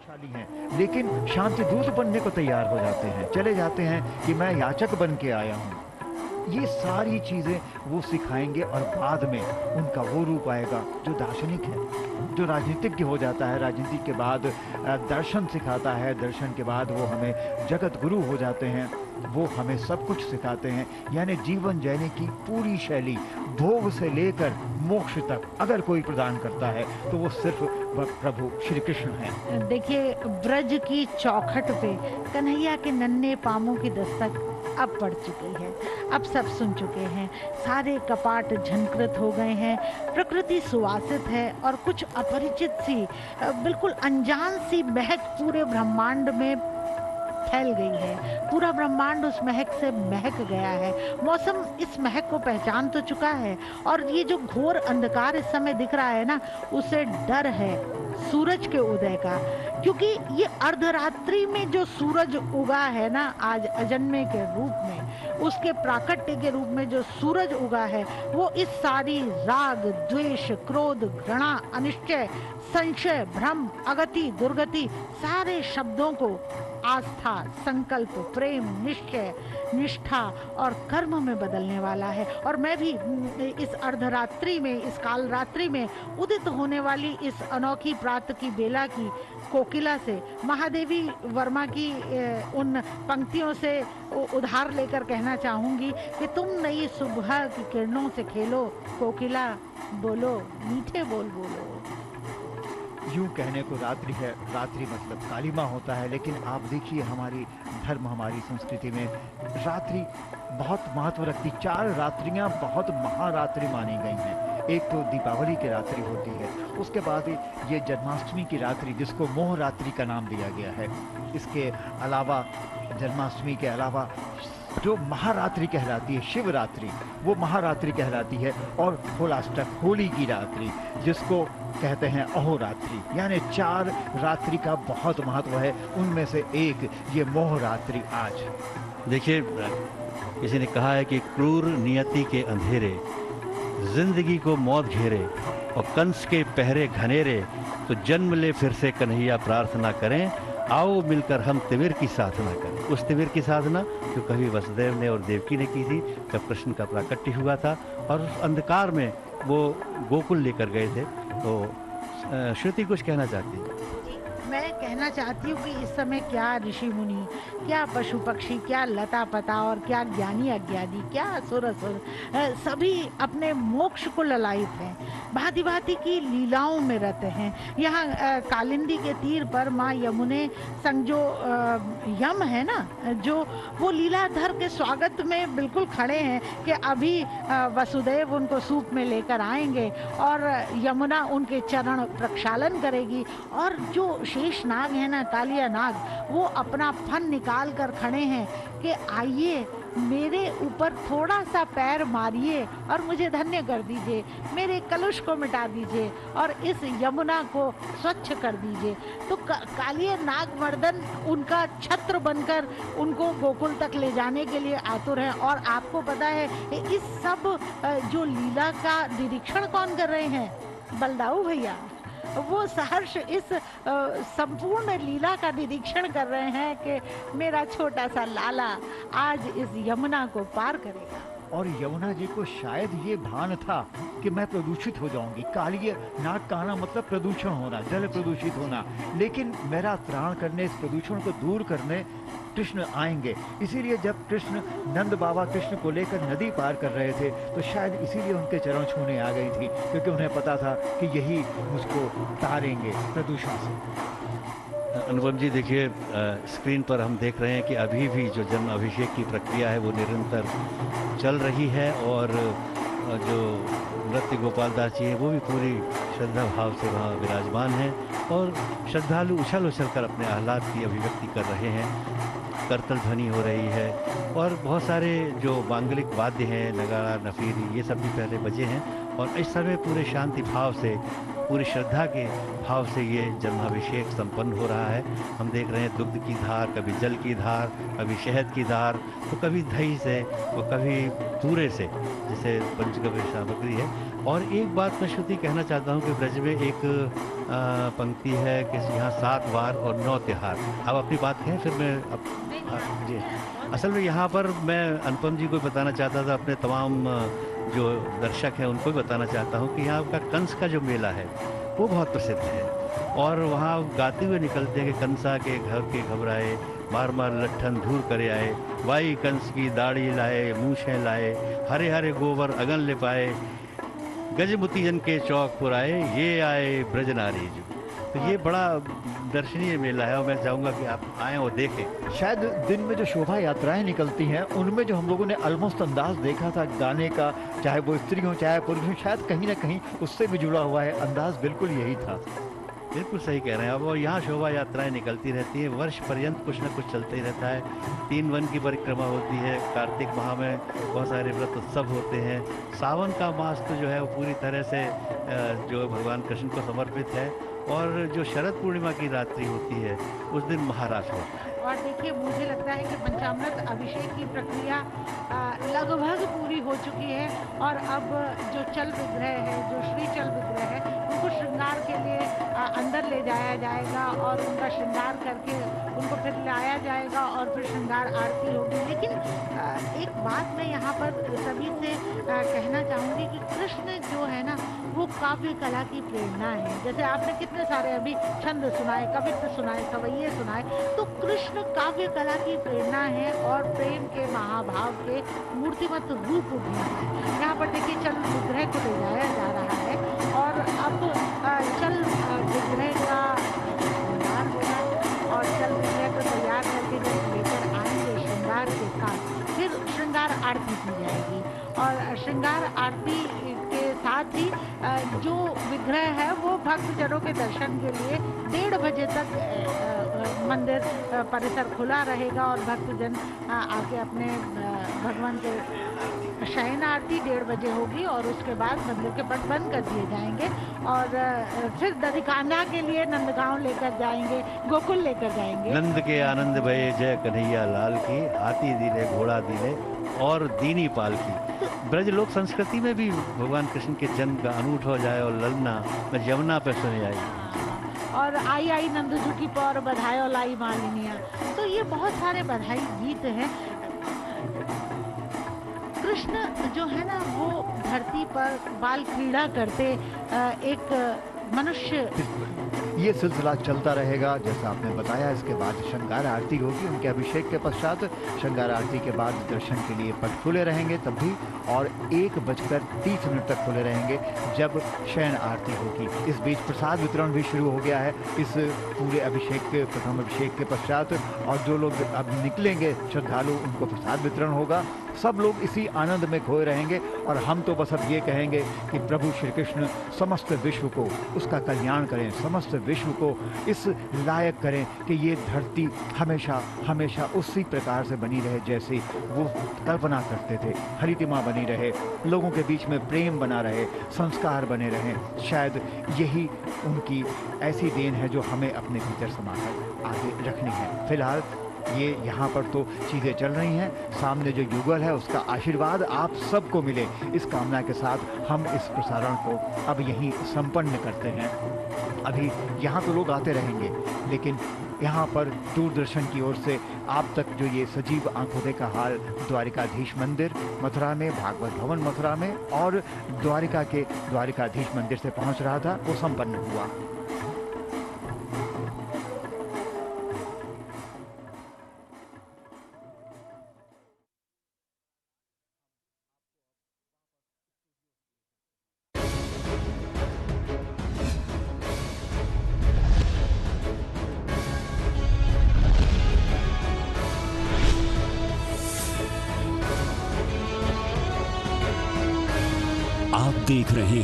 शक्तिशाली हैं, लेकिन शांति दूत बनने को तैयार हो जाते हैं, चले जाते हैं कि मैं याचक बन के आया हूँ। ये सारी चीज़ें वो सिखाएंगे और बाद में उनका वो रूप आएगा जो दार्शनिक है, जो राजनीतिज्ञ हो जाता है, राजनीति के बाद दर्शन सिखाता है, दर्शन के बाद वो हमें जगत गुरु हो जाते हैं, वो हमें सब कुछ सिखाते हैं। यानी जीवन जीने की पूरी शैली भोग से लेकर मोक्ष तक अगर कोई प्रदान करता है तो वो सिर्फ प्रभु श्री कृष्ण हैं। देखिए, ब्रज की चौखट पे कन्हैया के नन्हे पामों की दस्तक अब पड़ चुकी है, अब सब सुन चुके हैं, सारे कपाट झनकृत हो गए हैं, प्रकृति सुवासित है और कुछ अपरिचित सी, बिल्कुल अनजान सी महक पूरे ब्रह्मांड में फैल गई है। पूरा ब्रह्मांड उस महक से महक गया है। मौसम इस महक को पहचान तो चुका है और ये जो घोर अंधकार इस समय दिख रहा है ना, उसे डर है सूरज के उदय का, क्योंकि ये अर्धरात्रि में जो सूरज उगा है ना आज अजन्मे के रूप में, उसके प्राकट्य के रूप में जो सूरज उगा है, वो इस सारी राग, द्वेष, क्रोध, घृणा, अनिश्चय, संशय, भ्रम, अगति, दुर्गति सारे शब्दों को आस्था, संकल्प, प्रेम, निश्चय, निष्ठा और कर्म में बदलने वाला है। और मैं भी इस अर्धरात्रि में, इस काल रात्रि में उदित होने वाली इस अनोखी प्रातः की बेला की कोकिला से, महादेवी वर्मा की उन पंक्तियों से उधार लेकर कहना चाहूंगी कि तुम नई सुबह की किरणों से खेलो, कोकिला बोलो, मीठे बोल बोलो। यूं कहने को रात्रि है, रात्रि मतलब काली माँ होता है, लेकिन आप देखिए हमारी धर्म, हमारी संस्कृति में रात्रि बहुत महत्व रखती। 4 रात्रियां बहुत महारात्रि मानी गई हैं। एक तो दीपावली की रात्रि होती है, उसके बाद ये जन्माष्टमी की रात्रि जिसको मोह रात्रि का नाम दिया गया है। इसके अलावा जन्माष्टमी के अलावा जो महारात्रि कहलाती है, शिवरात्रि, वो महारात्रि कहलाती है। और होलाष्टक, होली की रात्रि जिसको कहते हैं अहोरात्रि, यानी 4 रात्रि का बहुत महत्व है। उनमें से एक ये मोह रात्रि आज। देखिए, किसी ने कहा है कि क्रूर नियति के अंधेरे जिंदगी को मौत घेरे और कंस के पहरे घनेरे, तो जन्म ले फिर से कन्हैया प्रार्थना करें, आओ मिलकर हम तिमिर की साधना करें। उस तिमिर की साधना जो कभी वसुदेव ने और देवकी ने की थी जब कृष्ण का प्राकट्य हुआ था, और उस अंधकार में वो गोकुल लेकर गए थे। तो श्रुति कुछ कहना चाहती है? मैं कहना चाहती हूँ कि इस समय क्या ऋषि मुनि, क्या पशु पक्षी, क्या लता पता और क्या ज्ञानी अज्ञानी, क्या असुर असुर, सभी अपने मोक्ष को ललायित हैं, भांति भांति की लीलाओं में रहते हैं। यहाँ कालिंदी के तीर पर माँ यमुने संग जो यम है ना, जो वो लीलाधर के स्वागत में बिल्कुल खड़े हैं कि अभी वसुदेव उनको सूप में लेकर आएंगे और यमुना उनके चरण प्रक्षालन करेगी। और जो शेष नाग है ना, कालिया नाग, वो अपना फन निकाल कर खड़े हैं कि आइए मेरे ऊपर थोड़ा सा पैर मारिए और मुझे धन्य कर दीजिए, मेरे कलुष को मिटा दीजिए और इस यमुना को स्वच्छ कर दीजिए। तो कालिया नाग मर्दन उनका छत्र बनकर उनको गोकुल तक ले जाने के लिए आतुर हैं। और आपको पता है इस सब जो लीला का निरीक्षण कौन कर रहे हैं? बलदाऊ भैया। वो सहर्ष इस संपूर्ण लीला का निरीक्षण कर रहे हैं कि मेरा छोटा सा लाला आज इस यमुना को पार करेगा। और यमुना जी को शायद ये भान था कि मैं प्रदूषित हो जाऊंगी। कालिया नाग का आना मतलब प्रदूषण होना, जल प्रदूषित होना, लेकिन मेरा त्राण करने, इस प्रदूषण को दूर करने कृष्ण आएंगे। इसीलिए जब कृष्ण, नंद बाबा कृष्ण को लेकर नदी पार कर रहे थे तो शायद इसीलिए उनके चरण छूने आ गई थी, क्योंकि उन्हें पता था कि यही मुझको तारेंगे प्रदूषण से। अनुपम जी, देखिए स्क्रीन पर हम देख रहे हैं कि अभी भी जो जन्म अभिषेक की प्रक्रिया है वो निरंतर चल रही है और जो नृत्य गोपाल दास जी हैं वो भी पूरी श्रद्धा भाव से वहाँ विराजमान हैं और श्रद्धालु उछल उछल कर अपने आह्लाद की अभिव्यक्ति कर रहे हैं। करतल ध्वनि हो रही है और बहुत सारे जो मांगलिक वाद्य हैं, नगाड़ा, नफीरी, ये सब भी पहले बजे हैं और इस समय पूरे शांति भाव से, पूरी श्रद्धा के भाव से ये जन्माभिषेक संपन्न हो रहा है। हम देख रहे हैं दुग्ध की धार, कभी जल की धार, कभी शहद की धार, तो कभी दही से और कभी धूरे से, जैसे पंचगव्य सामग्री है, और एक बात मैं श्रुति कहना चाहता हूँ कि ब्रज में एक पंक्ति है कि यहाँ 7 वार और 9 त्योहार। अब अपनी बात कहें फिर मैं जी। असल में यहाँ पर मैं अनुपम जी को बताना चाहता था, अपने तमाम जो दर्शक हैं उनको भी बताना चाहता हूँ कि यहाँ का कंस का जो मेला है वो बहुत प्रसिद्ध है। और वहाँ गाते हुए निकलते हैं कि कंसा के घर के घबराए, मार मार लट्ठन धूर करे आए, वाई कंस की दाढ़ी लाए, मूछें लाए, हरे हरे गोबर अगन ले पाए, गजमुती जन के चौक पुराए, ये आए ब्रजनारी जो। तो ये बड़ा दर्शनीय मेला है और मैं चाहूँगा कि आप आएँ और देखें। शायद दिन में जो शोभा यात्राएं निकलती हैं उनमें जो हम लोगों ने ऑलमोस्ट अंदाज देखा था गाने का, चाहे वो स्त्री हो चाहे पुरुष हो, शायद कहीं ना कहीं उससे भी जुड़ा हुआ है। अंदाज बिल्कुल यही था। बिल्कुल सही कह रहे हैं आप। और यहाँ शोभा यात्राएं निकलती रहती हैं, वर्ष पर्यंत कुछ न कुछ चलते ही रहता है। 3 वन की परिक्रमा होती है, कार्तिक माह में बहुत सारे व्रत उत्सव होते हैं। सावन का मास तो जो है वो पूरी तरह से जो भगवान कृष्ण को समर्पित है। और जो शरद पूर्णिमा की रात्रि होती है उस दिन महाराज होता है। और देखिए, मुझे लगता है कि पंचामृत अभिषेक की प्रक्रिया लगभग पूरी हो चुकी है और अब जो चल विग्रह है, जो श्री चल विग्रह है, उनको श्रृंगार के लिए अंदर ले जाया जाएगा और उनका श्रृंगार करके उनको फिर लाया जाएगा और फिर श्रृंगार आरती होगी। लेकिन एक बात मैं यहाँ पर सभी से कहना चाहूँगी कि कृष्ण जो है ना, वो काव्य कला की प्रेरणा है। जैसे आपने कितने सारे अभी छंद सुनाए, कवित्व सुनाए, सवैये सुनाए, तो कृष्ण काव्य कला की प्रेरणा है और प्रेम के महाभाव के मूर्तिमत रूप भी है। यहाँ पर देखिए, चल विग्रह को ले जाया जा रहा है और अब चल विग्रह का श्रृंगार होगा और चल विग्रह को तैयार करके जब लेकर आएंगे श्रृंगार के साथ, फिर श्रृंगार आरती की जाएगी। और श्रृंगार आरती के साथ ही जो विग्रह है वो भक्तजनों के दर्शन के लिए 1:30 बजे तक मंदिर परिसर खुला रहेगा और भक्तजन आके अपने भगवान के शयन आरती 1:30 बजे होगी और उसके बाद मंदिर के पट बंद कर दिए जाएंगे और फिर दधिकांधा के लिए नंदगांव लेकर जाएंगे, गोकुल लेकर जाएंगे। नंद के आनंद भये जय कन्हैया लाल की, हाथी दीने घोड़ा दीने और दीनी पाल की। ब्रज लोक संस्कृति में भी भगवान कृष्ण के जन्म का अनूठ हो जाए और ललना मैं यमुना पे सुने आई और आई आई नंदजू की पौर बधाई लाई मालिनिया। तो ये बहुत सारे बधाई गीत हैं। कृष्ण जो है ना, वो धरती पर बाल क्रीड़ा करते एक मनुष्य। ये सिलसिला चलता रहेगा जैसा आपने बताया। इसके बाद श्रृंगार आरती होगी, उनके अभिषेक के पश्चात श्रृंगार आरती के बाद दर्शन के लिए पट खुले रहेंगे तब भी, और 1:30 तक खुले रहेंगे जब शयन आरती होगी। इस बीच प्रसाद वितरण भी शुरू हो गया है इस पूरे अभिषेक के प्रथम अभिषेक के पश्चात, और जो लोग अब निकलेंगे श्रद्धालु उनको प्रसाद वितरण होगा। सब लोग इसी आनंद में खोए रहेंगे और हम तो बस अब ये कहेंगे कि प्रभु श्री कृष्ण समस्त विश्व को उसका कल्याण करें, समस्त विश्व को इस लायक करें कि ये धरती हमेशा हमेशा उसी प्रकार से बनी रहे जैसे वो कल्पना करते थे। हरितिमा बनी रहे, लोगों के बीच में प्रेम बना रहे, संस्कार बने रहें। शायद यही उनकी ऐसी देन है जो हमें अपने भीतर समाकर आगे रखनी है। फिलहाल ये यहाँ पर तो चीज़ें चल रही हैं, सामने जो युगल है उसका आशीर्वाद आप सबको मिले, इस कामना के साथ हम इस प्रसारण को अब यहीं संपन्न करते हैं। अभी यहाँ तो लोग आते रहेंगे, लेकिन यहाँ पर दूरदर्शन की ओर से आप तक जो ये सजीव आंखों देखा हाल द्वारिकाधीश मंदिर मथुरा में, भागवत भवन मथुरा में और द्वारिका के द्वारिकाधीश मंदिर से पहुँच रहा था, वो संपन्न हुआ। आप देख रहे हैं